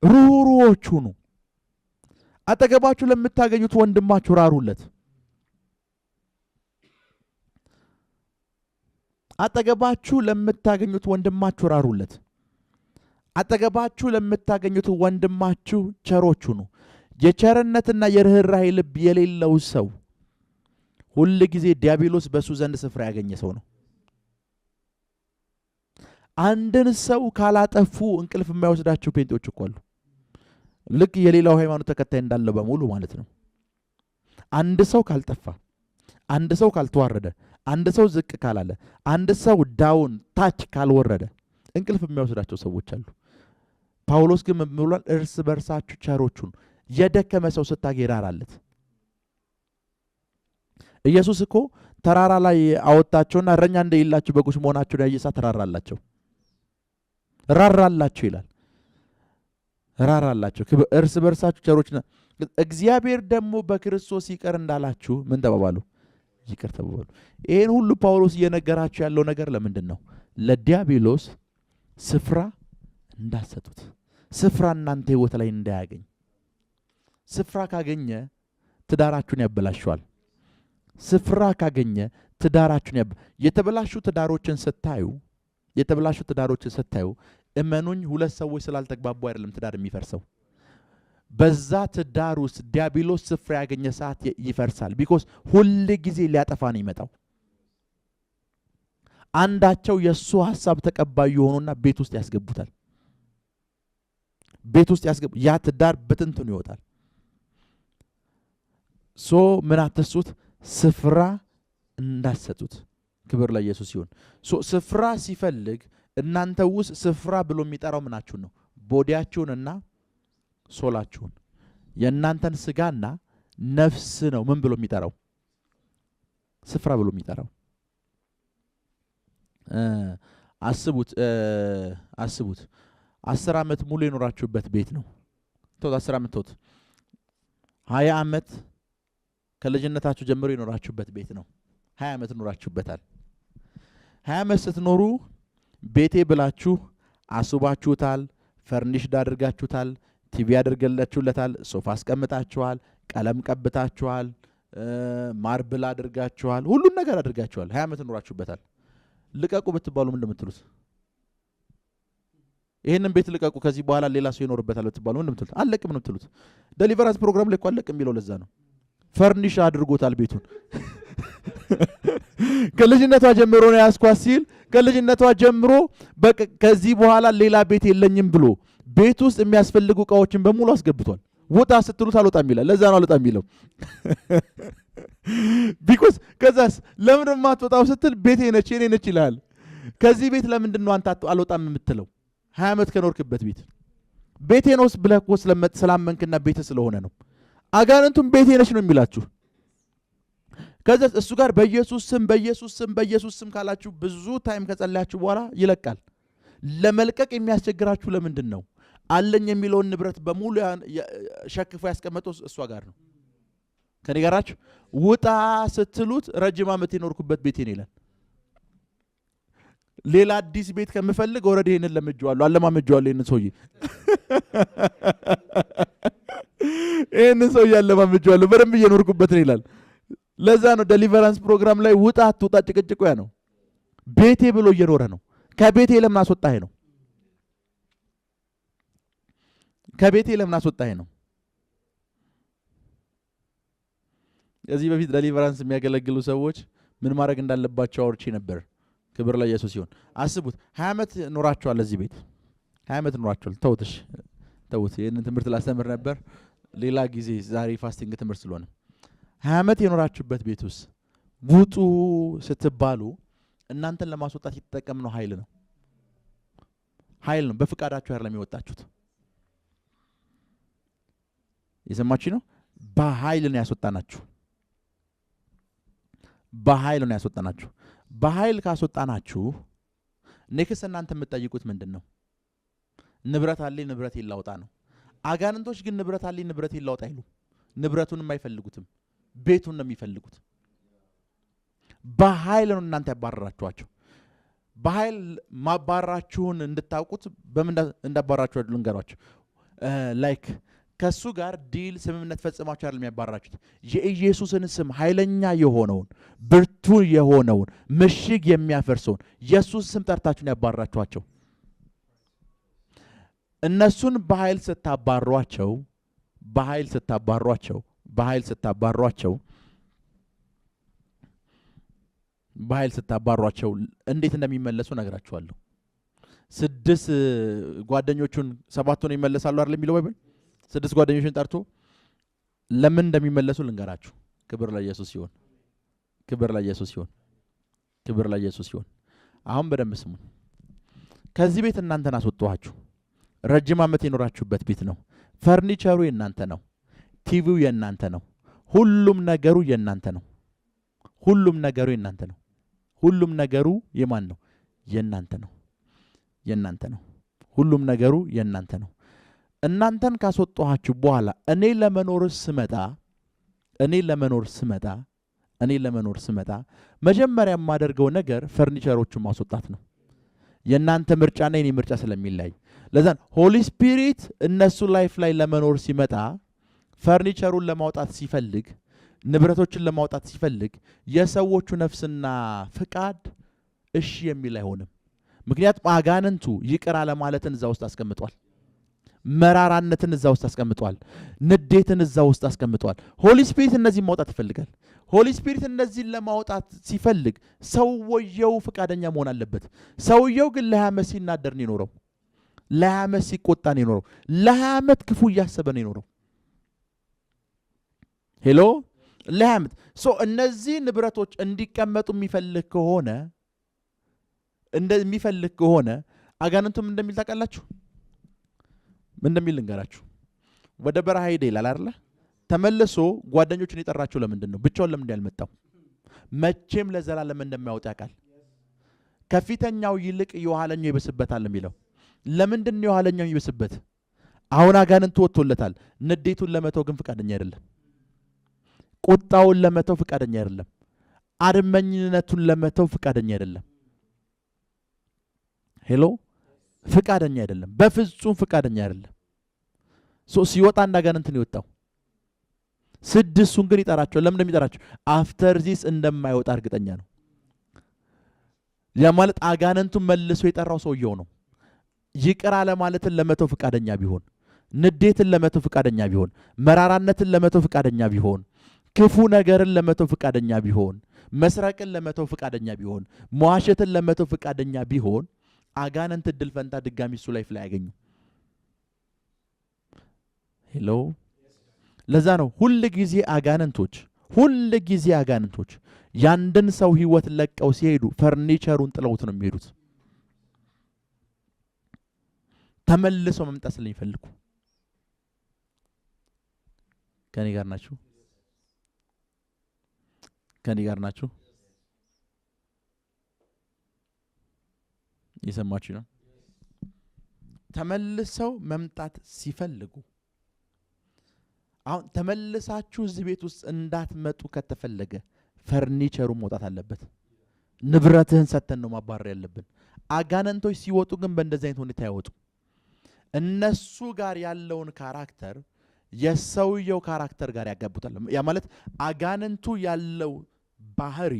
ርኅሩኆች ሁኑ። አጠገባችሁ ለምታገኙት ወንድማችሁ ራሩለት። አጠገባችሁ ለምታገኙት ወንድማችሁ ራሩለት። አጠገባችሁ ለምታገኙት ወንድማችሁ ቸሮች ሁኑ። የቸርነትና የርኅራኄ ልብ የሌለው ሰው ሁል ጊዜ ዲያብሎስ በሱ ዘንድ ስፍራ ያገኘ ሰው ነው። አንድን ሰው ካላጠፉ እንቅልፍ የማይወስዳቸው ጴንጤዎች እኮ አሉ። ልክ የሌላው ሃይማኖት ተከታይ እንዳለው በሙሉ ማለት ነው። አንድ ሰው ካልጠፋ፣ አንድ ሰው ካልተዋረደ፣ አንድ ሰው ዝቅ ካላለ፣ አንድ ሰው ዳውን ታች ካልወረደ እንቅልፍ የሚወስዳቸው ሰዎች አሉ። ጳውሎስ ግን ምን ብሏል? እርስ በርሳችሁ ቸሮች ሁኑ። የደከመ ሰው ስታገኝ ራራለት። ኢየሱስ እኮ ተራራ ላይ አወጣቸውና እረኛ እንደሌላቸው በጎች መሆናቸውን ያየ ሰዓት ራራላቸው ይላል። ራራላቸው። እርስ በርሳችሁ ቸሮች። እግዚአብሔር ደግሞ በክርስቶስ ይቅር እንዳላችሁ ምን ተባባሉ? ይቅር ተባባሉ። ይሄን ሁሉ ጳውሎስ እየነገራችሁ ያለው ነገር ለምንድን ነው? ለዲያብሎስ ስፍራ እንዳሰጡት፣ ስፍራ እናንተ ህይወት ላይ እንዳያገኝ። ስፍራ ካገኘ ትዳራችሁን ያበላሽዋል። ስፍራ ካገኘ ትዳራችሁን የተበላሹ ትዳሮችን ስታዩ እመኑኝ፣ ሁለት ሰዎች ስላልተግባቡ አይደለም ትዳር የሚፈርሰው። በዛ ትዳር ውስጥ ዲያብሎስ ስፍራ ያገኘ ሰዓት ይፈርሳል። ቢኮዝ ሁል ጊዜ ሊያጠፋ ነው ይመጣው። አንዳቸው የሱ ሐሳብ ተቀባዩ የሆኑና ቤት ውስጥ ያስገቡታል። ያ ትዳር በትንትኑ ይወጣል። ምን አትስጡት? ስፍራ እንዳትሰጡት። ክብር ለኢየሱስ ይሁን። ስፍራ ሲፈልግ እናንተ ውስጥ ስፍራ ብሎ የሚጠራው ምናችሁን ነው? ቦዲያችሁንና ሶላችሁን፣ የእናንተን ስጋና ነፍስ ነው ምን ብሎ የሚጠራው? ስፍራ ብሎ የሚጠራው። አስቡት 10 ዓመት ሙሉ የኖራችሁበት ቤት ነው። 10 ዓመት 20 ዓመት ከልጅነታችሁ ጀምሮ የኖራችሁበት ቤት ነው። 20 ዓመት ኖራችሁበታል። 20 ዓመት ስትኖሩ ቤቴ ብላችሁ አስባችሁታል፣ ፈርኒሽድ አድርጋችሁታል፣ ቲቪ አድርገላችሁለታል፣ ሶፋ አስቀምጣችኋል፣ ቀለም ቀብታችኋል፣ ማርብል አድርጋችኋል፣ ሁሉን ነገር አድርጋችኋል። 20 ዓመት ኖራችሁበታል። ልቀቁ ብትባሉ ምን እንደምትሉት? ይሄንን ቤት ልቀቁ ከዚህ በኋላ ሌላ ሰው ይኖርበታል ብትባሉ ምን እንደምትሉት? አለቅም ነው የምትሉት። ዴሊቨራንስ ፕሮግራም ላይ እኮ አለቅም የሚለው ለዛ ነው። ፈርኒሽ አድርጎታል ቤቱን። ከልጅነቷ ጀምሮ ነው ያስኳት ሲል ከልጅነቷ ጀምሮ ከዚህ በኋላ ሌላ ቤት የለኝም ብሎ ቤት ውስጥ የሚያስፈልጉ እቃዎችን በሙሉ አስገብቷል። ውጣ ስትሉት አልወጣም ይላል። ለዛ ነው አልወጣም የሚለው። ቢኮዝ ከዛስ ለምን ማትወጣው ስትል ቤቴ ነች የኔ ነች ይላል። ከዚህ ቤት ለምንድን ነው አንተ አልወጣም የምትለው? 20 ዓመት ከኖርክበት ቤቴ ነውስ ብለህ እኮ ስላመንክና ቤት ስለሆነ ነው። አጋንንቱም ቤቴ ነች ነው የሚላችሁ። ከዛ እሱ ጋር በኢየሱስ ስም ካላችሁ ብዙ ታይም ከጸለያችሁ በኋላ ይለቃል። ለመልቀቅ የሚያስቸግራችሁ ለምንድን ነው? አለኝ የሚለውን ንብረት በሙሉ ሸክፎ ያስቀመጠው እሷ ጋር ነው። ከኔ ጋራችሁ ውጣ ስትሉት ረጅም ዓመት የኖርኩበት ቤቴ ነው ይላል። ሌላ አዲስ ቤት ከምፈልግ ኦሬዲ ይሄንን ለምጄዋለሁ፣ አለማመጄዋለሁ። ይሄንን ሰውዬ አለማመጄዋለሁ፣ በደንብ እየኖርኩበት ነው ይላል። ለዛ ነው ዴሊቨራንስ ፕሮግራም ላይ ውጣ አትውጣ ጭቅጭቁ ያ ነው። ቤቴ ብሎ እየኖረ ነው። ከቤቴ ለምን አስወጣኸኝ ነው። ከቤቴ ለምን አስወጣኸኝ ነው። ከዚህ በፊት ዴሊቨራንስ የሚያገለግሉ ሰዎች ምን ማድረግ እንዳለባቸው አውርቼ ነበር። ክብር ለኢየሱስ ይሁን። አስቡት 20 ዓመት ኖራችኋል እዚህ ቤት 20 ዓመት ኖራችኋል። ተውት ይህንን ትምህርት ላስተምር ነበር ሌላ ጊዜ፣ ዛሬ ፋስቲንግ ትምህርት ስለሆነ 20 ዓመት የኖራችሁበት ቤት ውስጥ ውጡ ስትባሉ እናንተን ለማስወጣት የተጠቀምነው ኃይል ነው። በፍቃዳችሁ አይደለም የወጣችሁት። የሰማችሁ ነው። በኃይል ነው ያስወጣናችሁ። በኃይል ካስወጣናችሁ ኔክስት እናንተ የምትጠይቁት ምንድን ነው? ንብረት አለኝ ንብረት ይላውጣ ነው። አጋንንቶች ግን ንብረት አለኝ ንብረት ይላውጣ አይሉ። ንብረቱንም አይፈልጉትም፣ ቤቱን ነው የሚፈልጉት። በኃይል ነው እናንተ ያባረራችኋቸው። በኃይል ማባረራችሁን እንድታውቁት በምን እንዳባረራችሁ ልንገራችሁ። ላይክ ከሱ ጋር ዲል ስምምነት ፈጽማችሁ አይደለም ያባረራችሁት። የኢየሱስን ስም ኃይለኛ የሆነውን ብርቱ የሆነውን ምሽግ የሚያፈርሰውን ኢየሱስ ስም ጠርታችሁን ያባረራችኋቸው። እነሱን በኃይል ስታባሯቸው እንዴት እንደሚመለሱ ነግራችኋለሁ። 6 ጓደኞቹን 7 ይመለሳሉ አይደል የሚለው ባይብል። 6 ጓደኞችን ጠርቶ ለምን እንደሚመለሱ ልንገራችሁ። ክብር ለኢየሱስ ይሁን። አሁን በደንብ ስሙ። ከዚህ ቤት እናንተን አስወጣኋችሁ። ረጅም ዓመት የኖራችሁበት ቤት ነው። ፈርኒቸሩ የእናንተ ነው። ቲቪው የእናንተ ነው። ሁሉም ነገሩ የእናንተ ነው። ሁሉም ነገሩ የማን ነው? የእናንተ ነው። ሁሉም ነገሩ የእናንተ ነው። እናንተን ካስወጣኋችሁ በኋላ እኔ ለመኖር ስመጣ መጀመሪያ የማደርገው ነገር ፈርኒቸሮቹን ማስወጣት ነው። የእናንተ ምርጫና የኔ ምርጫ ስለሚለያይ ለዛን ሆሊ ስፒሪት እነሱ ላይፍ ላይ ለመኖር ሲመጣ ፈርኒቸሩን ለማውጣት ሲፈልግ፣ ንብረቶችን ለማውጣት ሲፈልግ የሰዎቹ ነፍስና ፍቃድ እሺ የሚል አይሆንም። ምክንያቱም አጋንንቱ ይቅር አለማለትን እዛ ውስጥ አስቀምጧል። መራራነትን እዛ ውስጥ አስቀምጧል። ንዴትን እዛ ውስጥ አስቀምጧል። ሆሊ ስፒሪት እነዚህን ማውጣት ይፈልጋል። ሆሊ ስፒሪት እነዚህን ለማውጣት ሲፈልግ ሰውየው ፍቃደኛ መሆን አለበት። ሰውየው ግን ለ20 ዓመት ሲናደር ነው የኖረው። ለ20 ዓመት ሲቆጣ ነው የኖረው። ለ20 ዓመት ክፉ እያሰበ ነው የኖረው። ሄሎ ለዓመት እነዚህ ንብረቶች እንዲቀመጡ የሚፈልግ ከሆነ አጋንንቱም እንደሚል ታውቃላችሁ። ምን እንደሚል ልንገራችሁ። ወደ በረሃ ሄደ ይላል አይደል? ተመልሶ ጓደኞቹን የጠራቸው ለምንድን ነው? ብቻውን ለምን ያልመጣው? መቼም ለዘላለም እንደማያወጣ ያውቃል። ከፊተኛው ይልቅ የኋለኛው ይበስበታል የሚለው ለምንድን ነው? የኋለኛው ይበስበት? አሁን አጋንንቱ ወጥቶለታል። ንዴቱን ለመተው ግን ፍቃደኛ አይደለም። ቁጣውን ለመተው ፍቃደኛ አይደለም። አድመኝነቱን ለመተው ፍቃደኛ አይደለም። ሄሎ ፍቃደኛ አይደለም። በፍጹም ፍቃደኛ አይደለም። ሲወጣ እንዳጋንንትን ይወጣው። ስድስቱን ግን ይጠራቸው። ለምን እንደሚጠራቸው አፍተር ዚስ እንደማይወጣ እርግጠኛ ነው። ያ ማለት አጋንንቱን መልሶ የጠራው ሰውየው ነው። ይቅር አለ ማለትን ለመተው ፍቃደኛ ቢሆን፣ ንዴትን ለመተው ፍቃደኛ ቢሆን፣ መራራነትን ለመተው ፍቃደኛ ቢሆን፣ ክፉ ነገርን ለመተው ፍቃደኛ ቢሆን፣ መስረቅን ለመተው ፍቃደኛ ቢሆን፣ መዋሸትን ለመተው ፍቃደኛ ቢሆን አጋንንት እድል ፈንታ ድጋሚ እሱ ላይፍ ላይ ያገኙ። ሄሎ ለዛ ነው ሁል ጊዜ አጋንንቶች ያንድን ሰው ህይወት ለቀው ሲሄዱ ፈርኒቸሩን ጥለውት ነው የሚሄዱት። ተመልሰው መምጣት ስለሚፈልጉ። ከኔ ጋር ናችሁ? የሰማችሁ ነው? ተመልሰው መምጣት ሲፈልጉ አሁን ተመልሳችሁ እዚህ ቤት ውስጥ እንዳትመጡ ከተፈለገ ፈርኒቸሩ መውጣት አለበት። ንብረትህን ሰተን ነው ማባረር ያለብን። አጋንንቶች ሲወጡ ግን በእንደዚህ አይነት ሁኔታ ያወጡ። እነሱ ጋር ያለውን ካራክተር የሰውየው ካራክተር ጋር ያጋቡታል። ያ ማለት አጋንንቱ ያለው ባህሪ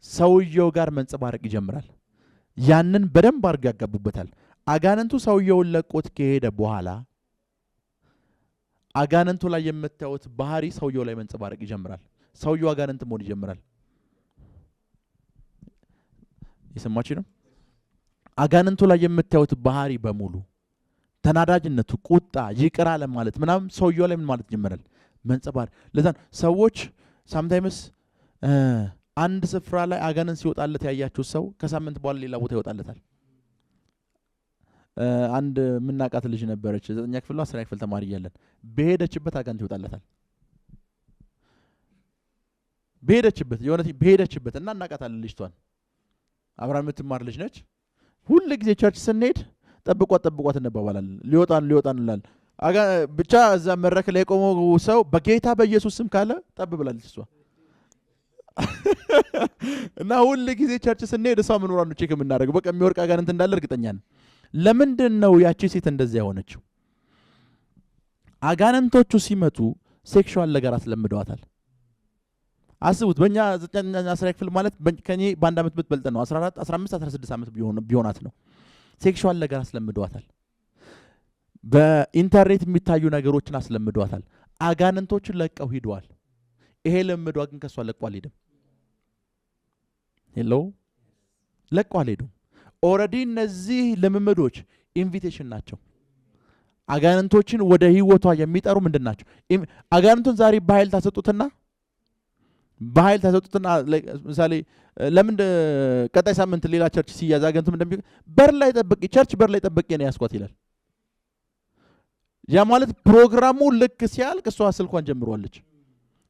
ሰውየው ጋር መንጸባረቅ ይጀምራል። ያንን በደንብ አድርገው ያጋቡበታል። አጋንንቱ ሰውየውን ለቆት ከሄደ በኋላ አጋንንቱ ላይ የምታዩት ባህሪ ሰውየው ላይ መንጸባረቅ ይጀምራል። ሰውየው አጋንንት መሆን ይጀምራል። የሰማችሁ ነው? አጋንንቱ ላይ የምታዩት ባህሪ በሙሉ ተናዳጅነቱ፣ ቁጣ፣ ይቅር አለ ማለት ምናምን ሰውየው ላይ ምን ማለት ይጀምራል? መንጸባረቅ። ለዛ ሰዎች ሳምታይምስ አንድ ስፍራ ላይ አጋንንት ሲወጣለት ያያችሁ ሰው ከሳምንት በኋላ ሌላ ቦታ ይወጣለታል። አንድ ምናቃት ልጅ ነበረች 9ኛ ክፍል 10ኛ ክፍል ተማሪ እያለን በሄደችበት አጋንንት ይወጣለታል። በሄደችበት እና እናቃታለን። ልጅቷን አብራም የምትማር ልጅ ነች። ሁሉ ጊዜ ቸርች ስንሄድ ጠብቋት እንባባላለን። ሊወጣን እንላለን። ብቻ እዛ መድረክ ላይ የቆመው ሰው በጌታ በኢየሱስ ስም ካለ ጠብ ብላለች እሷ። እና ሁሉ ጊዜ ቸርች ስንሄድ እሷ መኖሯን ነው ቼክ የምናደርገው። በቃ የሚወርቅ አጋንንት እንዳለ እርግጠኛ ነን። ለምንድን ነው ያቺ ሴት እንደዚያ የሆነችው? አጋንንቶቹ ሲመጡ ሴክሹዋል ነገር አስለምደዋታል። አስቡት። በእኛ 9ኛ 10ኛ ክፍል ማለት ከኔ በአንድ ዓመት ብትበልጥ ነው 14 15 16 ዓመት ቢሆናት ነው። ሴክሹዋል ነገር አስለምደዋታል። በኢንተርኔት የሚታዩ ነገሮችን አስለምደዋታል። አጋንንቶቹን ለቀው ሂደዋል። ይሄ ልምዷ ግን ከሷ ለቀው አልሄድም። ሄሎ ለቀው አልሄዱም። ኦልሬዲ እነዚህ ልምምዶች ኢንቪቴሽን ናቸው። አጋንንቶችን ወደ ህይወቷ የሚጠሩ ምንድን ናቸው? አጋንንቱን ዛሬ በኃይል ታሰጡትና ምሳሌ ለምን ቀጣይ ሳምንት ሌላ ቸርች ሲያዝ አጋንንቱም እንደሚል ቸርች በር ላይ ጠብቄ ነው ያስኳት ይላል። ያ ማለት ፕሮግራሙ ልክ ሲያልቅ እሷ ስልኳን ጀምሯለች፣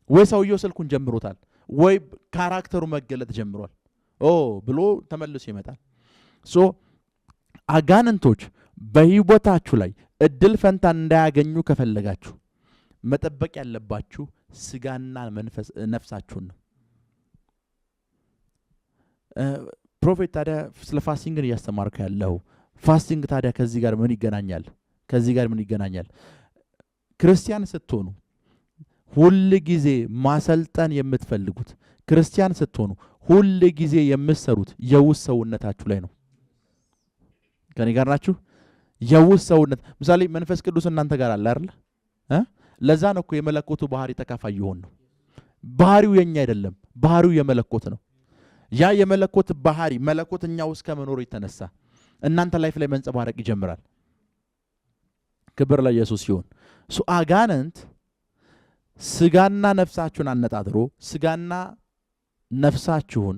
ወይ ሰውየው ስልኩን ጀምሮታል፣ ወይ ካራክተሩ መገለጥ ጀምሯል ብሎ ተመልሶ ይመጣል። አጋንንቶች በህይወታችሁ ላይ እድል ፈንታ እንዳያገኙ ከፈለጋችሁ መጠበቅ ያለባችሁ ስጋና ነፍሳችሁን ነው። ፕሮፌት ታዲያ ስለ ፋስቲንግን እያስተማርኩ ያለው ፋስቲንግ ታዲያ ከዚህ ጋር ምን ይገናኛል? ክርስቲያን ስትሆኑ ሁል ጊዜ ማሰልጠን የምትፈልጉት፣ ክርስቲያን ስትሆኑ ሁል ጊዜ የምትሰሩት የውስጥ ሰውነታችሁ ላይ ነው። ከኔ ጋር ናችሁ? የውስጥ ሰውነት ምሳሌ መንፈስ ቅዱስ እናንተ ጋር አለ አይደል? ለዛ ነው እኮ የመለኮቱ ባህሪ ተካፋይ ይሆን ነው። ባህሪው የኛ አይደለም፣ ባህሪው የመለኮት ነው። ያ የመለኮት ባህሪ መለኮትኛ ውስጥ ከመኖሩ የተነሳ እናንተ ላይፍ ላይ መንጸባረቅ ይጀምራል። ክብር ለኢየሱስ ይሁን። አጋንንት ስጋና ነፍሳችሁን አነጣጥሮ ስጋና ነፍሳችሁን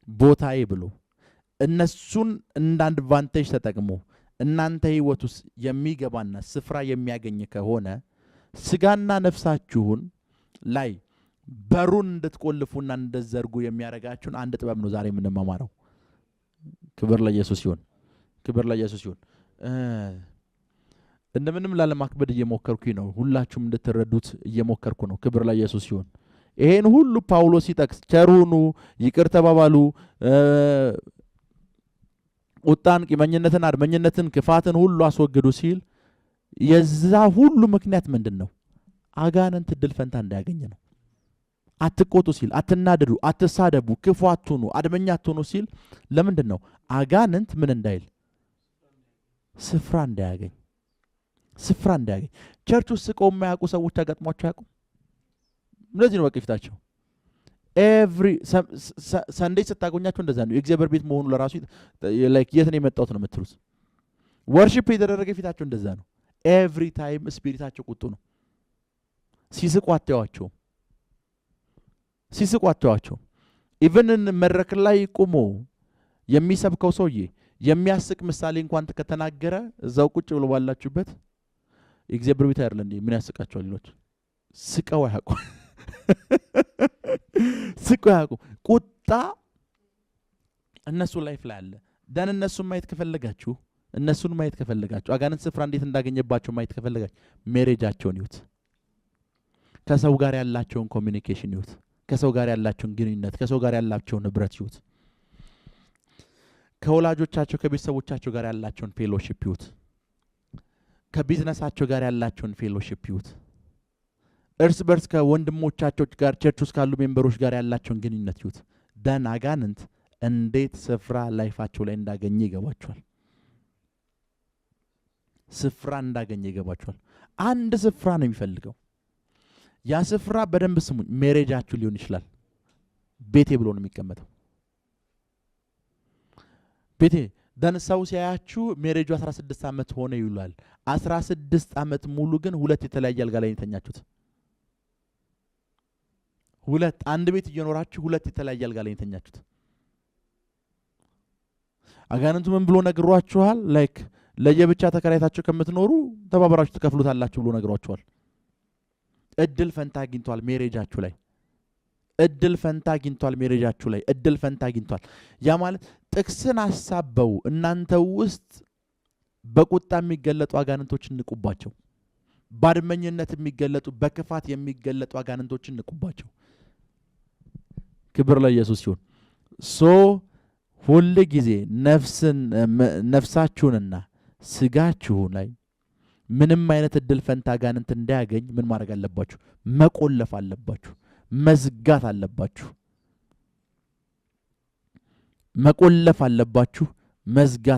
ቦታዬ ብሎ እነሱን እንደ አድቫንቴጅ ተጠቅሞ እናንተ ህይወት ውስጥ የሚገባና ስፍራ የሚያገኝ ከሆነ ስጋና ነፍሳችሁን ላይ በሩን እንድትቆልፉና እንድትዘርጉ የሚያረጋችሁን አንድ ጥበብ ነው ዛሬ የምንማማረው። ክብር ለኢየሱስ ይሁን። እንደምንም ላለማክበድ እየሞከርኩኝ ነው። ሁላችሁም እንድትረዱት እየሞከርኩ ነው። ክብር ለኢየሱስ ይሁን። ይሄን ሁሉ ጳውሎስ ሲጠቅስ ቸሩኑ፣ ይቅር ተባባሉ፣ ቁጣን፣ ቂመኝነትን፣ አድመኝነትን፣ ክፋትን ሁሉ አስወግዱ ሲል የዛ ሁሉ ምክንያት ምንድነው? አጋንንት እድል ፈንታ እንዳያገኝ ነው። አትቆጡ ሲል፣ አትናደዱ፣ አትሳደቡ፣ ክፉ አትሁኑ፣ አድመኛ አትሁኑ ሲል ለምንድን ነው? አጋንንት ምን እንዳይል? ስፍራ እንዳያገኝ። ቸርች ውስጥ ስቀው የማያውቁ ሰዎች አጋጥሟቸው ያውቁ? እንደዚህ ነው በቃ ፊታቸው። ኤቭሪ ሰንዴ ስታገኛቸው እንደዛ ነው። የእግዚአብሔር ቤት መሆኑ ለራሱ ላይክ የት ነው የመጣሁት ነው የምትሉት። ወርሺፕ የተደረገ ፊታቸው እንደዛ ነው። ኤቭሪ ታይም ስፒሪታቸው ቁጡ ነው። ሲስቁ አትዋቸው። ኢቭን መድረክ ላይ ቆሞ የሚሰብከው ሰውዬ የሚያስቅ ምሳሌ እንኳን ከተናገረ እዛው ቁጭ ብሎ ባላችሁበት የእግዚአብሔር ቤት አይደለም እንዴ ምን ያስቃቸዋል? ሌሎች ስቀው ያውቁ ቁጣ እነሱ ላይፍ ላይ አለ። ደን እነሱን ማየት ከፈለጋችሁ አጋንንት ስፍራ እንዴት እንዳገኘባቸው ማየት ከፈለጋችሁ ሜሬጃቸውን ይዩት። ከሰው ጋር ያላቸውን ኮሚኒኬሽን ይዩት። ከሰው ጋር ያላቸውን ግንኙነት፣ ከሰው ጋር ያላቸውን ንብረት ይዩት። ከወላጆቻቸው ከቤተሰቦቻቸው ጋር ያላቸውን ፌሎሺፕ ይዩት። ከቢዝነሳቸው ጋር ያላቸውን ፌሎሺፕ ይዩት። እርስ በርስ ከወንድሞቻቸው ጋር ቸርች ውስጥ ካሉ ሜምበሮች ጋር ያላቸውን ግንኙነት ይዩት። ደን አጋንንት እንዴት ስፍራ ላይፋቸው ላይ እንዳገኘ ይገባቸዋል። አንድ ስፍራ ነው የሚፈልገው። ያ ስፍራ በደንብ ስሙኝ፣ ሜሬጃችሁ ሊሆን ይችላል። ቤቴ ብሎ ነው የሚቀመጠው። ቤቴ ደን ሰው ሲያያችሁ ሜሬጁ 16 ዓመት ሆነ ይላል። 16 ዓመት ሙሉ ግን ሁለት የተለያየ አልጋ ላይ ተኛችሁት። አንድ ቤት እየኖራችሁ ሁለት የተለያየ አልጋ ላይ ተኛችሁት። አጋንንቱ ምን ብሎ ነግሯችኋል? ላይክ ለየብቻ ተከራይታችሁ ከምትኖሩ ተባብራችሁ ትከፍሉታላችሁ ብሎ ነግሯችኋል። እድል ፈንታ አግኝቷል ሜሬጃችሁ ላይ። እድል ፈንታ አግኝቷል። ያ ማለት ጥቅስን አሳበው እናንተ ውስጥ በቁጣ የሚገለጡ አጋንንቶችን ንቁባቸው። ባድመኝነት የሚገለጡ በክፋት የሚገለጡ አጋንንቶችን ንቁባቸው። ክብር ለኢየሱስ ይሁን። ሁሉ ጊዜ ነፍሳችሁንና ስጋችሁን ላይ ምንም አይነት እድል ፈንታ አጋንንት እንዳያገኝ ምን ማድረግ አለባችሁ? መቆለፍ አለባችሁ። መዝጋት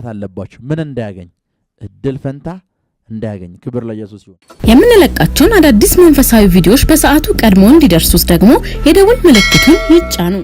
አለባችሁ። ምን እንዳያገኝ? እድል ፈንታ እንዳያገኝ። ክብር ለኢየሱስ ይሁን። የምንለቃቸውን አዳዲስ መንፈሳዊ ቪዲዮዎች በሰዓቱ ቀድሞ እንዲደርሱት ደግሞ የደውል ምልክቱን ይጫኑ።